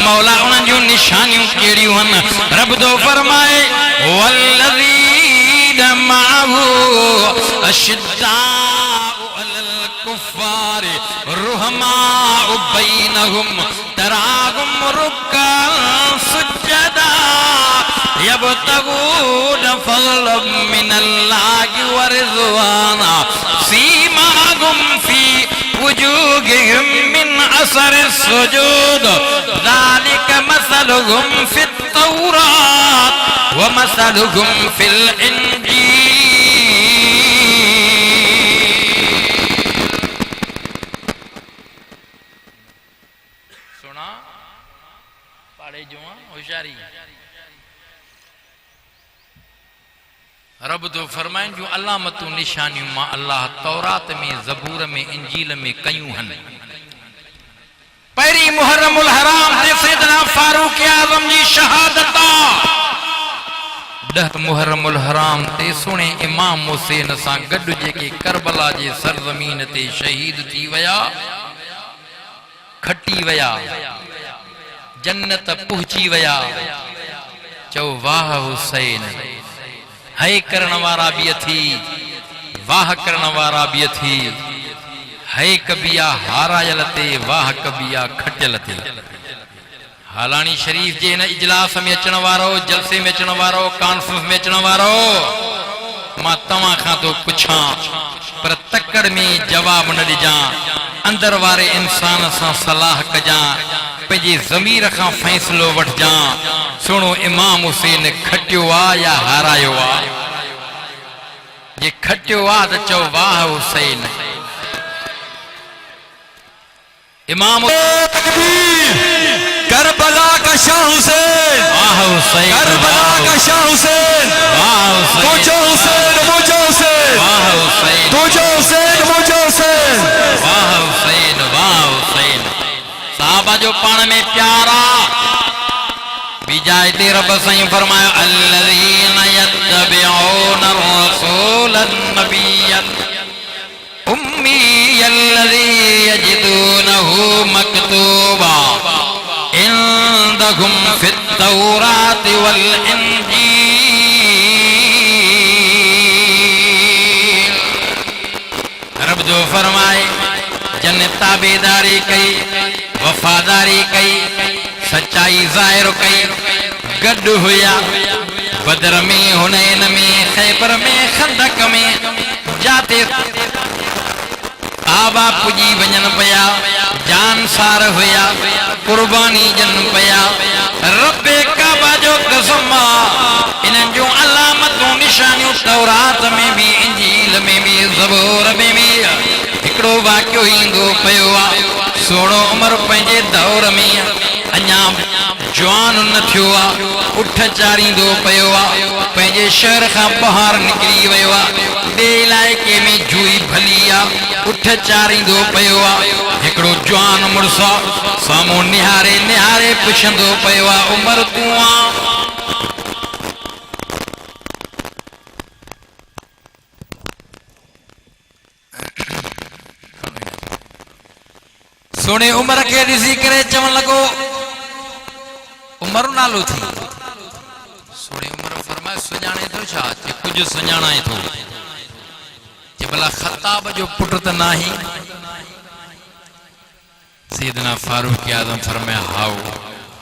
मौला उन जूं निशानियों कहिड़ियूं आहिनि। रब तो फरमाए वल्लज़ीना मअहू अशिद्दाउ अलल कुफ़्फ़ार रुहमाउ बैनहुम तराहुम रुक्कान सुज्जदा यबतगून फज़लन मिनल्लाहि व रिज़वाना सीमाहुम फी वजूहिहिम मिन असरि सुजूद ज़ालिक मसलुहुम फित तौरात व मसलुहुम फिल इंजील। सुना पाड़े जुआ होशियारी। रब तो फरमाइन जो अलामतू निशानियों मां अल्लाह तौरात में, ज़बूर में, इंजील में कयूं हन। पहिरीं मुहर्रमुल हराम ते सैयदना फारूक आज़म जी शहादत आ। 10 मुहर्रमुल हराम ते सुणे इमाम हुसैन सां गॾु जेके करबला जे सरज़मीन ते शहीद थी वया, खटी वया, जन्नत पहुची वया। चओ वाह हुसैन, है करण वारा भी अथी, वाह करण वारा भी अथी, है कबिया हारायल ते, वाह कबिया खटियल ते। हालानी शरीफ जे इन इजलास में अचण वारो, जलसे में अचण वारो, कॉन्फ्रेंस में अचण वारो, मां तव्हां खां तो पुछां पर तकड़ में जवाब न ॾिजां, अंदर वारे इंसान सां सलाह कजां, पंहिंजे ज़मीर खां फ़ैसिलो वठजां। सुनो इमाम हुसैन खटियो आ या हारायो आ? जे खटियो आ त चओ वाह हुसैन। इमाम करबला का शाह हुसैन, वाह हुसैन, करबला का शाह हुसैन, वाह हुसैन, मुझे हुसैन, मुझे हुसैन, वाह हुसैन, तुझे हुसैन, मुझे हुसैन, वाह हुसैन, वाह हुसैन। साहबा जो पाण में प्यारा बीजाए ते रब साईं फरमायो अल्लज़ीना यत्तबिऊना रसूलन नबिय्यन उम्मी अल्लज़ी यजिदूनहु मक्तूबा लहुम फित तौरात वल इंजील। रब जो फरमाए जन ताबेदारी कई, वफादारी कई, सच्चाई ज़ाहिर कई, गड हुया बदर में, हुनैन में, खैबर में, खंदक में, जाते आबा पुजी वजन पया, जान सार हुया, कुर्बानी जन पया। रब्बे काबा जो कसमा इन जो अलामतों निशानियों तौरात में भी, इंजील में भी, ज़बूर में भी हिकड़ो वाक्यो ईंदो पयो आ। सोणो उमर पंहिंजे दौर में अञा जवान न थियो आ, उठ चारींदो पयो आ, पंहिंजे शहर खां ॿाहिरि निकिरी वियो आ, ॿिए इलाइक़े में जुई भली आ, उठ चारींदो पयो आ। हिकिड़ो जवान मुड़ुस साम्हूं निहारे निहारे पुछंदो पयो आ, उमर तूं आ? सोने उमर के ॾिसी करे चवण लॻो, उमर नालो थी। सोने उमर फरमाए सुञाणे थो छा? चए कुझु सुञाणाए थो। चए भला ख़त्ताब जो पुट त नाही? सैयदना फारूक आज़म फरमाया हाओ,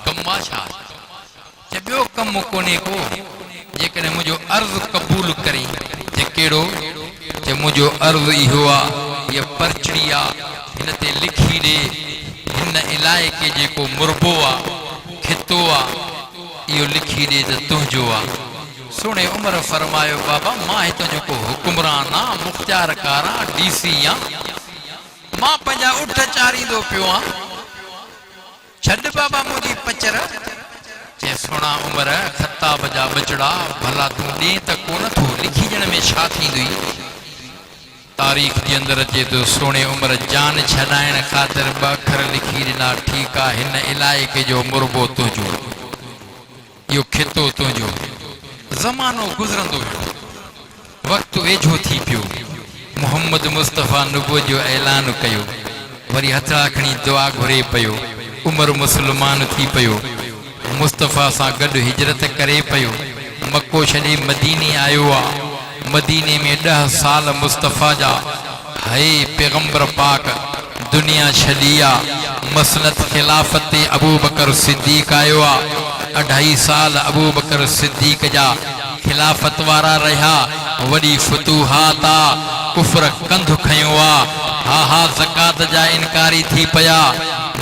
कमु आहे छा? चए ॿियो कमु कोन्हे को, जेकॾहिं मुंहिंजो अर्ज़ क़बूल करे। चए कहिड़ो? चए मुंहिंजो अर्ज़ इहो आहे, हीअ परचड़ी आहे, हिन ते लिखी ॾे हिन इलाइक़े जेको मुरबो आहे, खितो आहे, इहो लिखी ॾे त तुंहिंजो आहे। सुणे उमर फरमायो बाबा मां हितां जो को हुकुमरान आहियां, मुख़्तियारकार आहियां, DC आहियां, मां पंहिंजा उठ चारींदो पियो आहियां, छॾ बाबा मुंहिंजी पचर। चए सुहिणा उमर ख़त्ताब जा बचड़ा भला तूं ॾे त कोन थो, लिखी ॾियण में छा थींदुई? तारीख़ जे अंदरि अचे थो सोणे उमर जान छॾाइण ख़ातिर ॿ अखर लिखी ॾिना, ठीकु आहे हिन इलाइक़े जो मुरबो तुंहिंजो, इहो खितो तुंहिंजो। ज़मानो गुज़रंदो वियो, वक़्तु वेझो थी पियो, मोहम्मद मुस्तफ़ा नुबुवत जो ऐलान कयो, वरी हथड़ा खणी दुआ घुरे पियो, उमर मुस्लमान थी पियो, मुस्तफ़ा सां गॾु हिजरत करे पियो, मको छॾे मदीने आयो आहे। मदीने में 10 साल मुस्तफ़ा जा है पैगंबर पाक दुनिया छॾी आहे। मसनत खिलाफ़त अबू बकर सिद्दीक़ आयो आहे, 2.5 साल अबू बकर सिद्दीक़ जा खिलाफ़त वारा रहा, वॾी फतूहात आहे, कुफर कंध खयो आहे, हा ज़कात जा इनकारी थी पिया,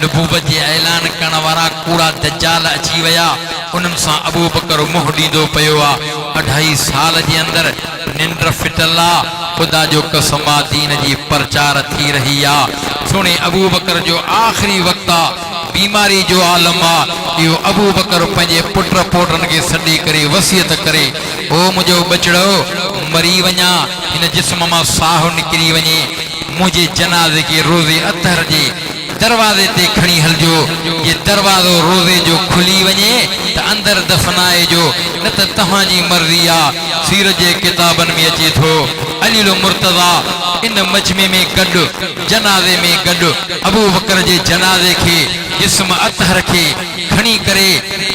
नबूवत जे ऐलान करण वारा कूड़ा दज्जाल अची विया, उन्हनि सां अबू बकर मुंहुं ॾींदो पियो आहे। 2.5 साल जे अंदरि निंड फिटल आहे, ख़ुदा जो कसम आहे दीन जी प्रचार थी रही आहे। सुणे अबू बकर जो आख़िरी वक़्तु आहे, बीमारी जो आलम आहे, इहो अबू बकर पंहिंजे पुट पोटनि खे सॾे करे वसियत करे, ओ मुंहिंजो बचड़ो मरी वञा, हिन जिस्म मां साहु निकिरी वञे, मुंहिंजे जनाज़े खे रोज़े अतहर जे दरवाज़े ते खणी हलजो, ये दरवाज़ो रोज़े जो खुली वञे त अंदरि दफ़नाए जो, न त तव्हांजी मर्ज़ी आहे। सीर जे किताबनि में अचे थो अलील मुर्तज़ा इन मजमे में गॾु जनाज़े में गॾु अबू बकर जे जनाज़े खे जिस्म अतहर खे खणी करे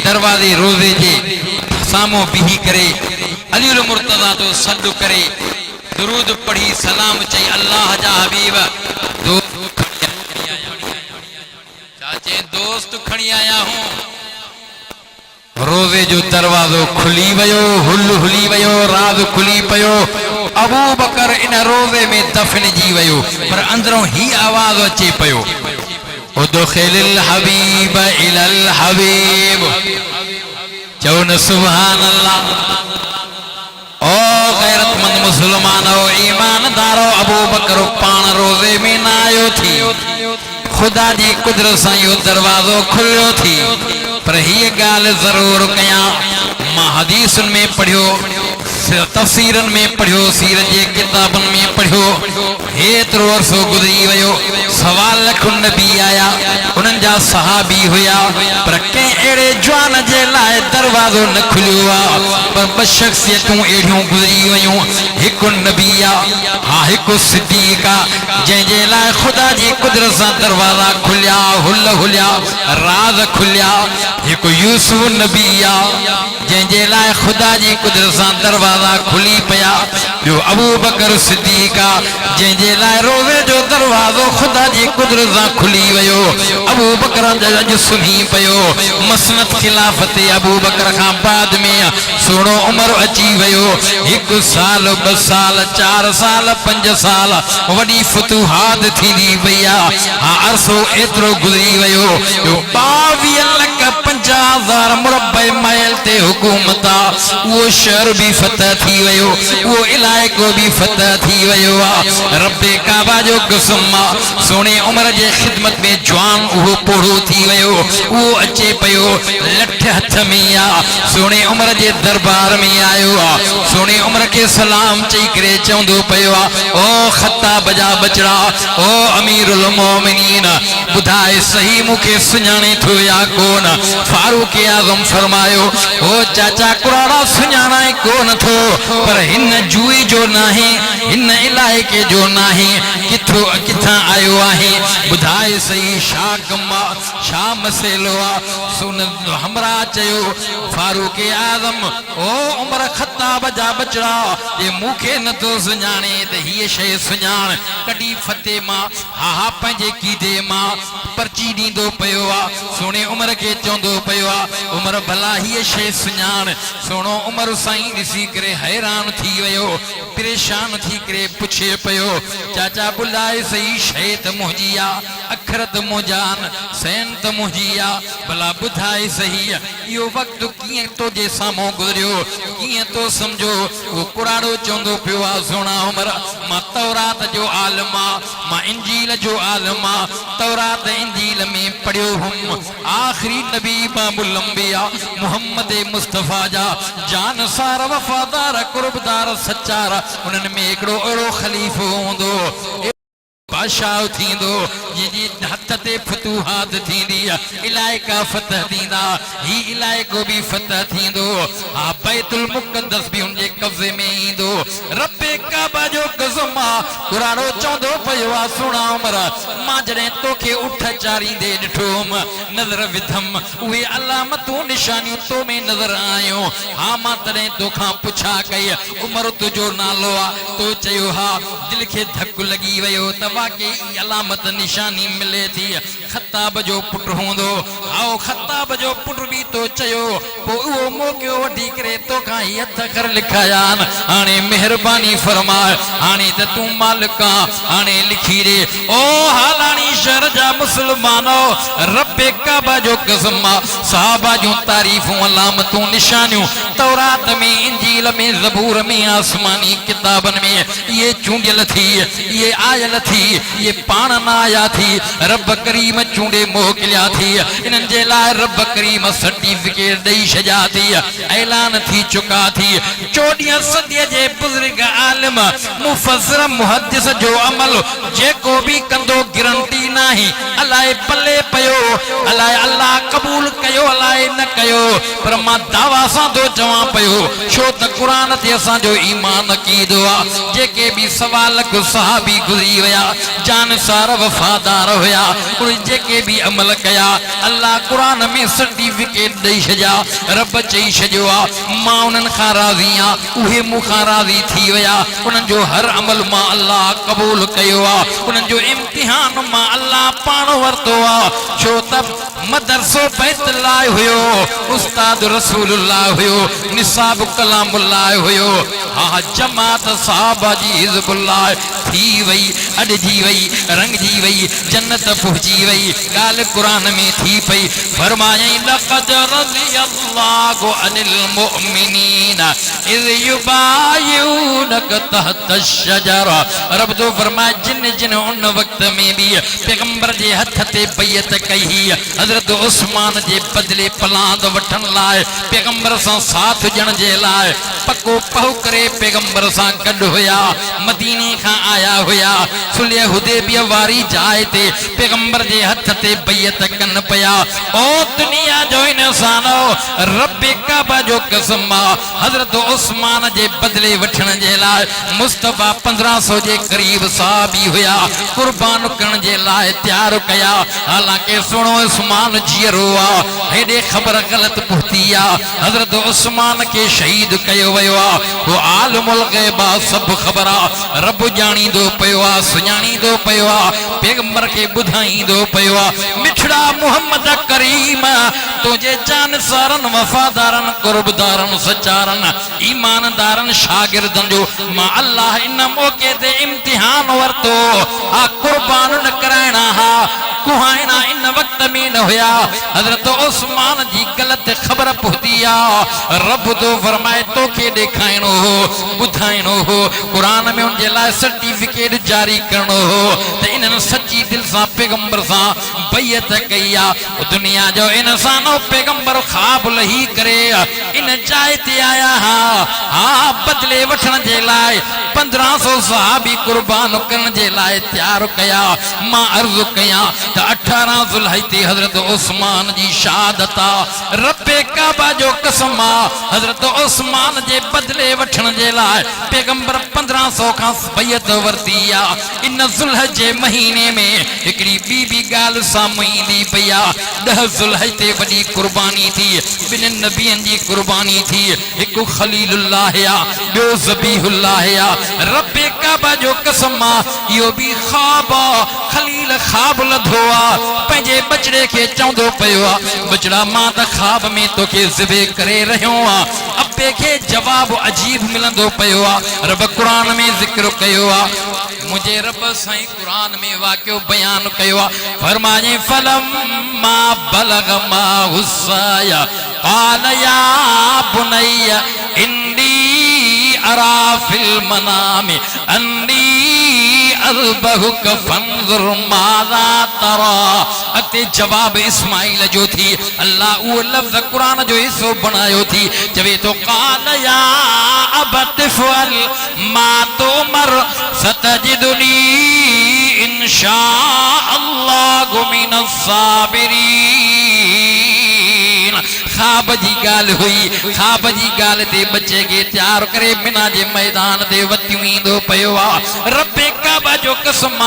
दरवाज़े रोज़े जे साम्हूं बीही करे अलील मुर्तज़ा तो सॾु करे दुरूद पढ़ी सलाम चई, अल्लाह जा हबीब चाचे दोस्त खणी आया हूं। रोज़े जो दरवाज़ो खुली वियो, हुली वियो, राज़ खुली पियो, अबू बकर इन रोज़े में दफ़नजी वियो, पर अंदरों ही आवाज़ अचे पियो, उदखिलिल हबीब इलल हबीब। चओ न सुभान अल्लाह। ओ गैरतमंद मुसलमानो, ईमानदारो, अबू बकर पाण रोज़े में न आयो थी, खुदा जी कुदरत सां इहो दरवाज़ो खुलियो थी। पर हीअ ॻाल्हि ज़रूर कयां, मां हदीसुनि में पढ़ियो, तफ़सीरनि में पढ़ियो, सीरत जे किताबनि में पढ़ियो, हेतिरो अरसो गुज़री वियो, 1.25 लख नबी आया, उन्हनि जा सहाबी हुया, पर कंहिं अहिड़े जवान जे लाइ दरवाज़ो न खुलियो आहे। पर 2 शख़्सियतूं अहिड़ियूं गुज़री वियूं, हिकु नबी आ हाँ हिकु सिद्दीक आ जंहिंजे लाइ ख़ुदा जी कुदरत सां दरवाज़ा खुलिया हुल हुलिया राज खुलिया हिकु यूसुफ नबी आ जंहिंजे लाइ ख़ुदा जी कुदरत सां दरवाज़ा खुली पिया ॿियो अबू बकर सिद्दीक आ जंहिंजे लाइ रोज़े जो दरवाज़ो ख़ुदा जी कुदरत सां खुली वियो अबू बकर अॼु सुम्ही पियो मसनत खिलाफ़त अबू बकर खां बाद में सोणो उमिरि अची वियो 1 साल 2 साल 4 साल 5 साल वॾी फतूहात थींदी वई आहे हा अरसो एतिरो गुज़री वियो 22,50,000 मुरबे माइल ते हुकूमत आहे उहो शहर बि फतह थी वियो उहो इलाइक़ो बि फतह थी वियो आहे रब्बे काबा जो कसम आहे सोणे उमिरि जे ख़िदमत में जवान उहो पोढ़ो थी वियो उहो अचे पियो लठ हथ में आहे सोणे उमिरि जे दरबार में आयो आहे सोणे उमिरि खे सलाम चई करे चवंदो पियो आहे ओ ख़त्ताब जा बचड़ा ओ अमीरुल मोमिनीन ॿुधाए सही मूंखे सुञाणे थो या कोन फारूक आज़म फरमायो ओ चाचा कुराड़ा सुञाणे कोन थो पर हिन जूई जो नाहे हिन इलाइक़े जो नाहे किथां आयो आहे ॿुधाए सही छा कमु आहे छा मसइलो आहे सुन हमरा चयो फारूक आज़म ओ उमर ख़त्ताब जा बचड़ा जे मूंखे नथो सुञाणे त हीअ शइ सुञाण कॾहिं फतेह मां हा हा पंहिंजे कीदे मां पर्ची ॾींदो पियो आहे सोणे उमिरि खे चवंदो पियो आहे उमिरि भला हीअ शइ सुञाण सोणो उमिरि साईं ॾिसी करे हैरान थी वियो परेशान थी करे पुछे पियो चाचा बुलाए सही शइ त मुंहिंजी आहे अखर त मुंहिंजा आहिनि सैन त मुंहिंजी आहे भला ॿुधाए सही इहो वक़्तु कीअं तुंहिंजे साम्हूं गुज़रियो कीअं तो सम्झो उहो कुराड़ो चवंदो पियो आहे सोणा उमिरि मां तौरात जो आलिम आहे मां इंजील जो आलिम आहे तौरात इंजील में पढ़ियो हुउमि आख़िरी नबी बाबुल अंबिया मुहम्मद मुस्तफ़ा जा जानसार वफ़ादार कुर्बदार सचार उन्हनि में हिकिड़ो अहिड़ो ख़लीफ़ो हूंदो बादशाह थींदो जंहिंजी हथ ते फतूहात थींदी इलाइक़ा फतह थींदा ही इलाइक़ो बि फतह थींदो हा बैतुल मुक़द्दस बि उनजे कब्ज़े में ईंदो रब्बे काबा जो कसम कुराड़ो चवंदो पियो आहे सुणा उमिरि मां जॾहिं तोखे उठ चारींदे ॾिठोमि नज़र विधमि उहे अलामतूं निशानियूं तो में नज़र आयूं हा मां तॾहिं तोखां पुछा कई उमिरि तुंहिंजो नालो आहे तो चयो हा दिलि खे धकु लॻी वियो त वाकई अलामत निशानी मिले थी ख़त्ताब जो पुटु हूंदो आओ ख़त्ताब जो पुटु बि तो चयो पोइ उहो मौक़ो वठी करे तोखां ही हथ कर लिखाया आहिनि हाणे महिरबानी फरमाए हाणे त तूं मालिक आहे हाणे लिखी ॾे ओ हालाणी शहर जा मुस्लमानो रब्बे काबा जो कसम सहाबा जूं तारीफ़ूं अलामतूं निशानियूं तौरात में इंजील में ज़बूर में आसमानी किताबनि में इहे चूंडियल थी इहे आयल थी ये पाण न आया थी रब करीम चूंडे मोकिलिया थी इन्हनि जे लाइ रब करीम सर्टिफिकेट ॾेई छॾिया थी ऐलान थी चुका थी 14 सदीअ जे बुज़ुर्ग आलिम मुफ़स्सिर मुहद्दिस जो अमल जेको बि कंदो गारंटी नाही अलाए पले पियो अलाए अल्लाह क़बूल कयो अलाए न कयो पर मां दावा सां थो चवां पियो छो त क़ुरान ते असांजो ईमान अक़ीदो आहे जेके बि सवाल सहाबी गुज़री विया जानसार वफ़ादार हुया उन जेके भी अमल कया अल्लाह कुरान में सर्टिफिकेट ॾेई छॾिया रब चई छॾियो आहे मां उन्हनि खां राज़ी आहियां उहे मूंखां राज़ी थी विया उन्हनि जो हर अमल मां अल्लाह क़बूल कयो आहे उन्हनि जो इम्तिहान मां अल्लाह पाण वरितो आहे छो त मदरसो बैतुल्लाह हुयो उस्ताद रसूलुल्लाह हुयो निसाब कलामुल्लाह हुयो हा जमात साहबा जी हिज़्बुल्लाह थी वई अॾजी वई रंगजी वई जन्नत पहुंची वई ॻाल्हि कुरान में थी पई फरमायई लक़द रज़ियल्लाहु अनिल मुमिनीन इज़ युबायिऊनक तहत अश-शजरा रब तो फरमाए जिन उन वक्त में भी पैगंबर जे हथ ते बैयत कई हजरत उस्मान जे बदले पलांद वठण लाइ पैगंबर सां साथ ॾियण जे लाइ पको पहु करे पैगंबर सां गॾु हुया मदीने खां आया हुया सुलह हुदैबिया वारी जाइ ते पैगंबर जे हथ ते बैयत कन पिया ओ दुनिया जो इंसानो रब काबा जो कसम हजरत उस्मान जे बदले वठण जे लाइ मुस्तफ़ा 1500 जे क़रीब साहबी हुया कुर्बान करण जे लाइ तैयार कया हालांकि सुनो उस्मान जीअरो आ हेॾे ख़बर ग़लत पहुती आ हज़रत उस्मान के शहीद कयो वियो आ वो आलिमुल ग़ैब सब ख़बर आ रब ॼाणींदो पियो आ सुञाणींदो पियो आ पैगंबर के ॿुधाईंदो पियो आ मिठड़ा मोहम्मद करीम तुझे जानसारन वफादारन कुर्बदारन सचारन ईमानदारन शागिर्दन जो मां अल्लाह इन मौके ते इम्तिहान वरतो आ कुर्बान न कराइणा हा कुहाइणा इन वक्त में न हुया हजरत उस्मान जी गलत खबर पहुती आ रब तो फरमाए तो के ॾेखाइणो हो ॿुधाइणो हो कुरान में उनजे लाइ सर्टिफिकेट जारी करणो हो त इन्हनि सची दिल सां पैगंबर सां बैयत कई आ दुनिया जो इंसानो पैगंबर ख्वाब लही करे इन जाइ ते आया हा बदले वठण जे लाइ 1500 सहाबी कुर्बान करण जे लाइ तैयार कया मां अर्ज़ कया त 18 ज़ुल्हिज ते हज़रत उस्मान जी शहादत रब्बे काबा जो कसम हज़रत उस्मान जे बदले वठण जे लाइ पैगंबर 1500 खां बैयत वरती आ इन ज़ुल्हिज जे महीने में हिकड़ी ॿी ॻाल्हि साम्हूं ईंदी पई आ 10 ज़ुल्हिज ते वॾी कुर्बानी थी ॿिनि नबियनि जी कुर्बानी थी हिकु खलीलुल्लाह आ ॿियो ज़बीहुल्लाह आ रब्बे काबा जो कसम इहो बि ख्वाब खलील ख्वाब लधो आ पंहिंजे बचड़े खे चवंदो पियो आ बचड़ा मां त ख्वाब में तोखे ज़िबे करे रहियो आ अब्बे खे जवाब अजीब मिलंदो पियो आ रब कुरान में ज़िक्र कयो आ मुझे रब साईं कुरान में वाक़ियो बयान कयो आ फरमाए फलम मा बलग मा हुसाया क़ाल या बुनैया इन्नी अरा फिल मनामि अन्नी अज़बहुक फंज़ुर माज़ा तरा अते जवाब इस्माइल जो थी अल्लाह वो लफ्ज़ कुरान जो हिस्सो बनायो थी चवे तो क़ाल या अबत फ़अल मा तुमर सतजिदुनी इंशा अल्लाह मिनस साबिरीन ख्वाब जी गाल हुई ख्वाब जी गाल ते बच्चे के तैयार करे मिना जे मैदान ते वतियूं ईंदो पियो आ रब्बे काबा जो कसम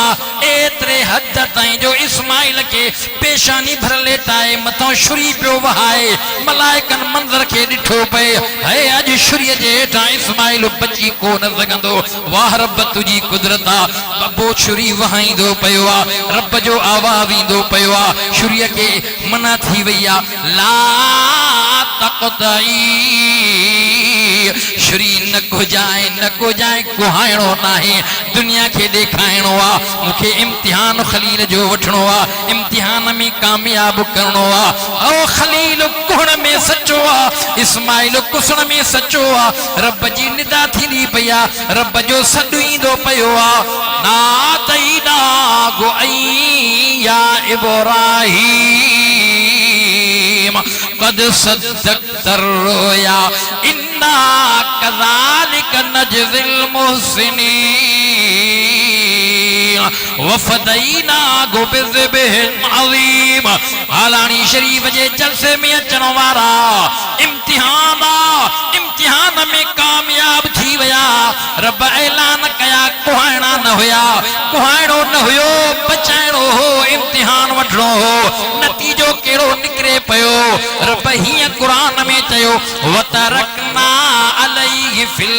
एतरे हद ताईं जो इस्माइल के पेशानी भर लेटाए मथों छुरी पियो वहाए मलाइकन मंज़र के ॾिठो पए है अॼु छुरीअ जे हेठां इस्माइल बची कोन सघंदो वाह रब तुंहिंजी कुदरत आ बब्बो छुरी वहाईंदो पियो आ रब जो आवाज़ ईंदो पियो आ छुरीअ के मना थी वई आ ला तक़तई छुरी न कुजाए कुहाइणो नाहे दुनिया के ॾेखाइणो आ मूंखे इम्तिहान खलील जो वठणो आ इम्तिहान में कामयाब करणो आ ओ खलील कुहण में सचो आ इस्माइल कुसण में सचो आ रब जी निदा थींदी पई आ रब जो सॾु ईंदो पियो आ नातईना गो या इब्राहीम कद सद्दक़्त रोया इन्ना कज़ालिक नजज़िल मुहसिनीन वफ़दैना गो बिज़िबिहिन अज़ीम आलानी शरीफ जे जलसे में अचण वारा इम्तिहान में कामयाब थी विया रब ऐलान कया कुहाइणा न हुया कुहाइणो न हुयो बचाइणो हो इम्तिहान वठणो हो नतीजो कहिड़ो निकिरे पियो रब हीअं कुरान में चयो वतरकना अलैहि फिल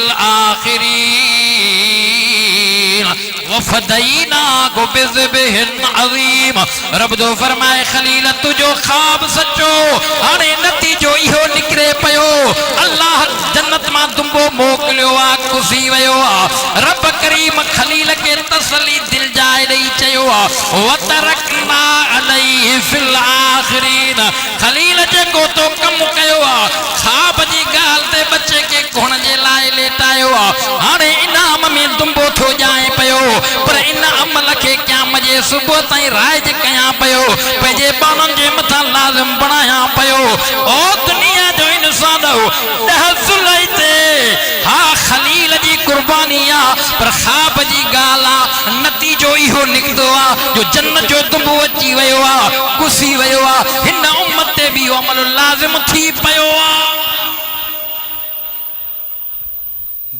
आखिरीन वफ़दैना को बिज़िबिहिन अज़ीम रब दो फरमाए खलील तुझो ख्वाब सचो हाणे नतीजो इहो निकिरे पियो अल्लाह जन्नत मां दुंबो मोकिलियो आ खुशी वियो आ रब करीम खलील के तसली दिल जाए ॾेई चयो आ वतरकना अलैहि फिल आखिरीन खलील जेको तो कम कयो आ ख्वाब जी ॻाल्हि ते बच्चे के कुहण जे लाइ लेटायो आ हाणे इनाम में दुंबो थो जाए पियो पर इन अमल के क़याम जे सुबुह ताईं राइज कयां पियो पंहिंजे ॿारनि जे मथां लाज़िम बणायां पियो ओ दुनिया जो इंसान 10 ज़ुल्हिज ते हा खलील जी कुर्बानी आ पर ख्वाब जी ॻाल्हि आ नतीजो इहो निकितो आ जो जन्नत जो दुंबो अची वियो आ कुसी वियो आ हिन उम्मत ते बि अमल लाज़िम थी पियो आ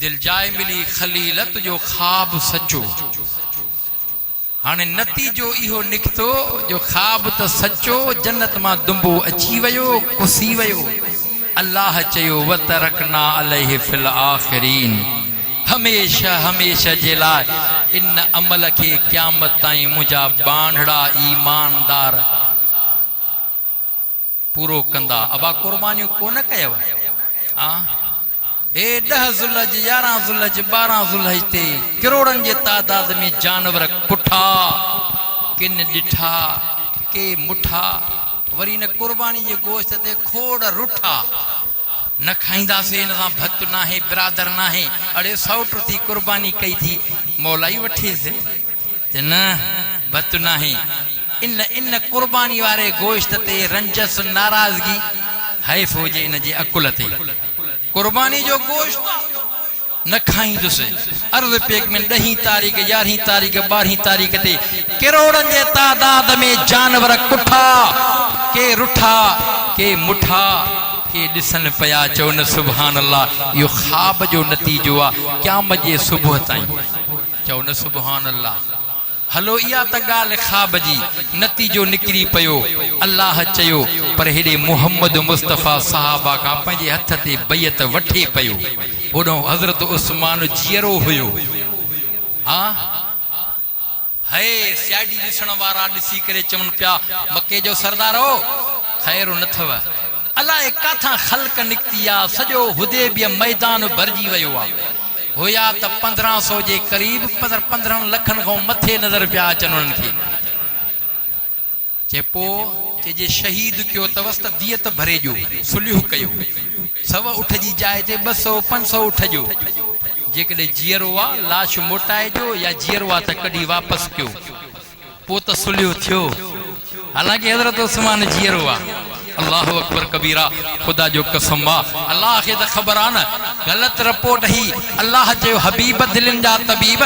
दिल जाए मिली खलीलत जो ख्वाब सचो हाने नतीजो इहो निकतो जो ख्वाब त सचो जन्नत मां दुंबो अची वयो कुसी वयो अल्लाह चयो वतरकना अलैहि फिल आखिरीन हमेशा हमेशा जे लाइ इन अमल के क़यामत ताईं मुंहिंजा बांधड़ा ईमानदार पूरो कंदा अबा कुर्बानियूं कोन कयव हे 10 ज़ुल्हज 11 ज़ुल्हज 12 ज़ुल्हज ते करोड़न जे तादाद में जानवर कुठा किन ॾिठा के मुठा वरी न कुर्बानी जे गोश्त ते खोड़ रुठा न खाईंदासीं इन सां भत नाहे बिरादर नाहे अड़े सौट थी कुर्बानी कई थी मौलाई वठीसि ते न भत नाहे इन इन कुर्बानी वारे गोश्त ते रंजस नाराज़गी हैफ हुजे इन जे अकुल ते कुर्बानी जो गोश्त न खाईंदुसि अर्ज़ पेक में 10 तारीख़ 11 तारीख़ 12 तारीख़ ते करोड़न जे तादाद में जानवर कुठा के रुठा के मुठा के ॾिसन पया चवनि सुभान अल्लाह इहो ख्वाब जो नतीजो आहे क़यामत जे सुबुह ताईं चवनि सुभान अल्लाह हलो इहा त ॻाल्हि ख्वाब जी नतीजो निकिरी पियो अल्लाह चयो पर हेॾे मुहम्मद मुस्तफ़ा साहबा खां पंहिंजे हथ ते बैत वठे पियो होॾो हज़रत उस्मान जीअरो हुयो हा है सियाडी ॾिसण वारा ॾिसी करे चवनि पिया मके जो सरदारो ख़ैर न अथव अलाए काथां ख़ल्क़ निकिती आहे सॼो हुदैबिया मैदान भरिजी वियो आहे होया त 1500 जे क़रीब 15 लखन खां मथे नज़र पिया अचनि उन्हनि खे चए जे शहीद कयो अथवसि त दियत भरे जो सुलह कयो 100 उठ जी जाइ ते 200 500 उठ जो जेकॾहिं जीअरो आहे लाश मोटाइजो या जीअरो आहे त कॾहिं वापसि कयो पोइ त सुलह थियो हालांकि हज़रत उस्मान जीअरो आहे अल्लाह अकबर कबीरा खुदा जो कसम अल्लाह के त ख़बर आहे न ग़लत रिपोर्ट ही अल्लाह चयो हबीब दिलनि जा तबीब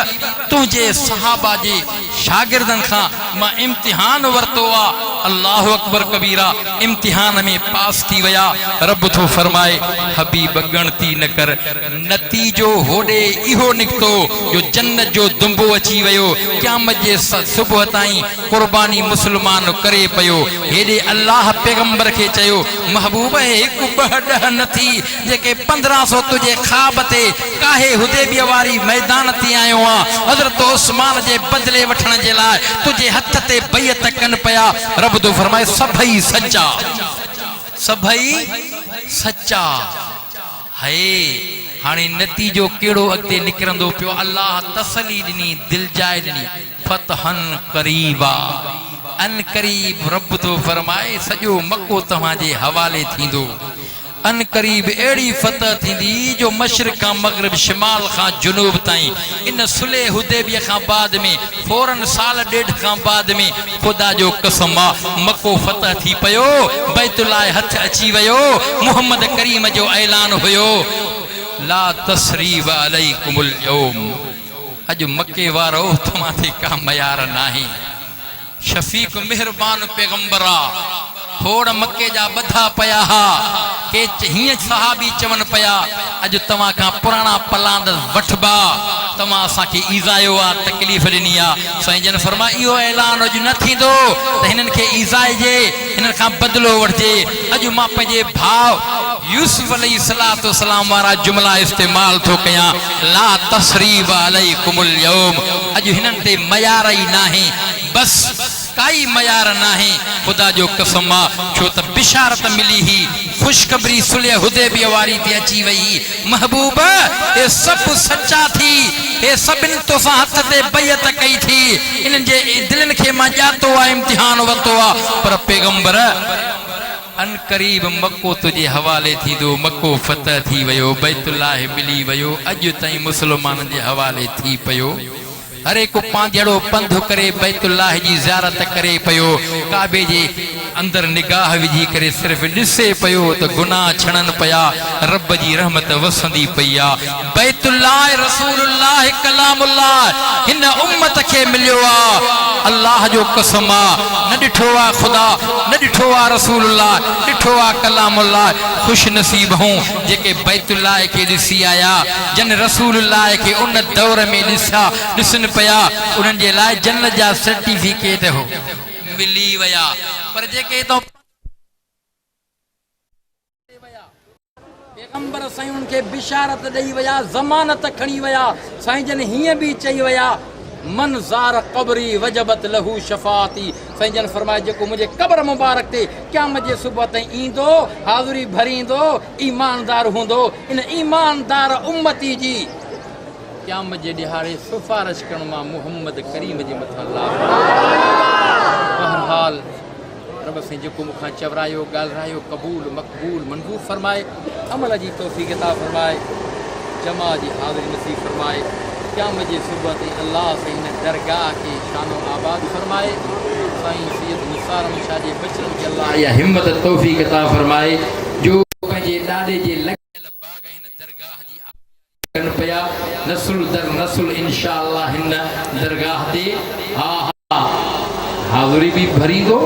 तुंहिंजे सहाबा जे शागिर्दनि खां मां इम्तिहान वरितो आहे अल्लाह अकबर कबीरा इम्तिहान में पास थी विया रब थो फरमाए हबीब गणती न कर नतीजो होॾे इहो निकितो जो जन्नत जो दुंबो अची वियो क़यामत जे सुबुह ताईं कुर्बानी मुस्लमान करे पियो हेॾे अल्लाह पैगंबर के चयो महबूब हिकु ॿ ॾह न थी जेके 1500 तुझे ख्वाब ते काहे हुदैबिया वारी मैदान ते आयो आहे हज़रत उस्मान जे बदले वठण जे लाइ तुझे हथ ते बैत कन पिया रब तो फरमाए सभई सच्चा है हाणे नतीजो कहिड़ो अॻिते निकिरंदो पियो अल्लाह तसली ॾिनी दिल जाए ॾिनी फतहन करीबा अन करीब रब तो फरमाए सॼो मको तव्हांजे हवाले थींदो अन करीब अहिड़ी फतह थींदी जो मशरिक़ खां मग़रिब शिमाल खां जुनूब ताईं इन सुलह हुदैबिया खां बाद में फौरन साल ॾेढ खां बाद में खुदा जो कसम मको फतह थी पियो बैतुल्लाह हथ अची वियो मुहम्मद करीम जो ऐलान हुयो ला तसरीब अलैकुमुल यौम अॼु मके वारो तव्हां ते का मयार नाहे शफीक मेहरबान पैगंबरा थोड़ मके जा बधा पया हा के हीअं सहाबी चवन पया अॼु तव्हां खां पुराणा पलांद वठबा तव्हां असांखे ईज़ायो आहे तकलीफ़ ॾिनी आहे साईं जन फरमा इहो ऐलान अॼु न थींदो त हिननि खे ईज़ाइजे हिननि खां बदिलो वठिजे अॼु मां पंहिंजे भाउ यूसुफ अलैहिस्सलातु वस्सलाम वारा जुमला इस्तेमाल थो कयां ला तसरीब अलैकुमुल यौम अॼु हिननि ते मयार ई नाहे बस काई मयार नाहे खुदा जो कसम छो त बिशारत मिली ही खुशखबरी सुलह हुदैबिया वारी ते अची वई महबूब ये सब सच्चा थी ये सभिन तोसां हथ ते बैत कई थी इन्हनि जे दिलनि खे मां ॼातो आहे इम्तिहान वरितो आहे पर पैगंबर अन करीब मको तुझे हवाले थींदो मको फतह थी वियो बैतुल्लाह मिली वियो अॼु ताईं मुस्लमाननि जे हवाले थी पियो हरे को पांजड़ो पंध करे बैतुल्लाह जी ज़ियारत करे पियो काबे जे अंदर निगाह विझी करे सिर्फ ॾिसे पियो त गुनाह छणन पया रब जी रहमत वसंदी पई आहे बैतुल्लाह रसूलुल्लाह कलामुल्लाह हिन उम्मत के मिलियो आ। अल्लाह जो कसम आ, न ॾिठो आ खुदा, न ॾिठो आ रसूलुल्लाह, ॾिठो आ कलामुल्लाह। खुश नसीब हूं जेके बैतुल्लाह के ॾिसी आया, जन रसूलुल्लाह के उन दौर में ॾिसनि पिया, उन्हनि जे लाइ जन्नत जा सर्टिफिकेट हो मिली विया। पर जेके तो पैगंबर साईं उनके बिशारत ॾेई विया, ज़मानत खणी विया। साईं जन हीअं बि चई विया, मन ज़ार क़ब्री वजबत लहू शफ़ाती। साईं जन फरमाए जेको मुंहिंजे क़ब्र मुबारक ते क़यामत जे सुबुह ताईं ईंदो, हाज़ुरी भरींदो, ईमानदार हूंदो, इन ईमानदार उम्मती जी क़यामत जे ॾिहाड़े सिफारिश करण मां मुहम्मद करीम जे मथां लाभ। बहरहाल रब साईं जेको मूंखां चवरायो, ॻाल्हायो, क़बूल मक़बूल मंज़ूर फरमाए, अमल जी तौफ़ीक़ अता फरमाए, जमा जी हाज़िरी नसीब फरमाए। क़यामत जे सुबुह ते अल्लाह साईं हिन दरगाह खे शानो आबाद फरमाए। साईं सैयद निसार अहमद शाह जे बचड़नि खे अल्लाह इहा हिम्मत तौफ़ीक़ अता फरमाए जो पंहिंजे ॾाॾे जे लॻियल बाग़ हिन दरगाह जी कनि पिया, नस्ल दर नस्ल इंशाअल्लाह हिन दरगाह ते हा हा हाज़िरी बि भरींदो,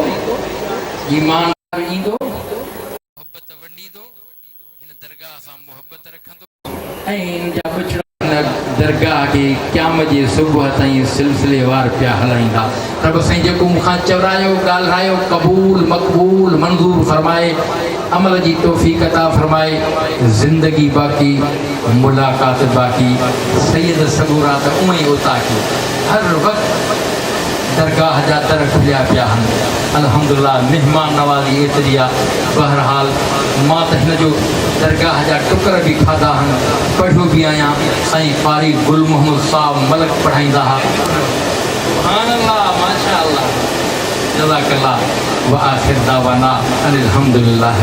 ईमानदार ईंदो, मोहब्बत वंडींदो, हिन दरगाह सां मोहब्बत रखंदो ऐं हिन जा बचड़ा दरगाह के क़यामत जे सुबुह ताईं सिलसिलेवार पिया हलाईंदा। रब साईं जेको मूंखां चवरायो, ॻाल्हायो, क़बूल मक़बूल मंज़ूर फरमाए, अमल जी तौफ़ीक़ अता फरमाए। ज़िंदगी बाक़ी, मुलाक़ात बाक़ी, सैयद सबूरा त उअं ई उता की हर वक़्तु दरगाह जा दर खुलिया पिया आहिनि। अल्हम्दुलिल्लाह महिमान नवाज़ी एतिरी आहे। बहरहाल मां त हिन जो दरगाह जा टुकर बि खाधा आहिनि, पढ़ियो बि आहियां। साईं क़ारी गुल मोहम्मद साहब मलक पढ़ाईंदा हुआ। सुभानअल्लाह, माशाअल्लाह, जज़ाकल्लाह व आखिर दावाना अनिल हम्दुलिल्लाह।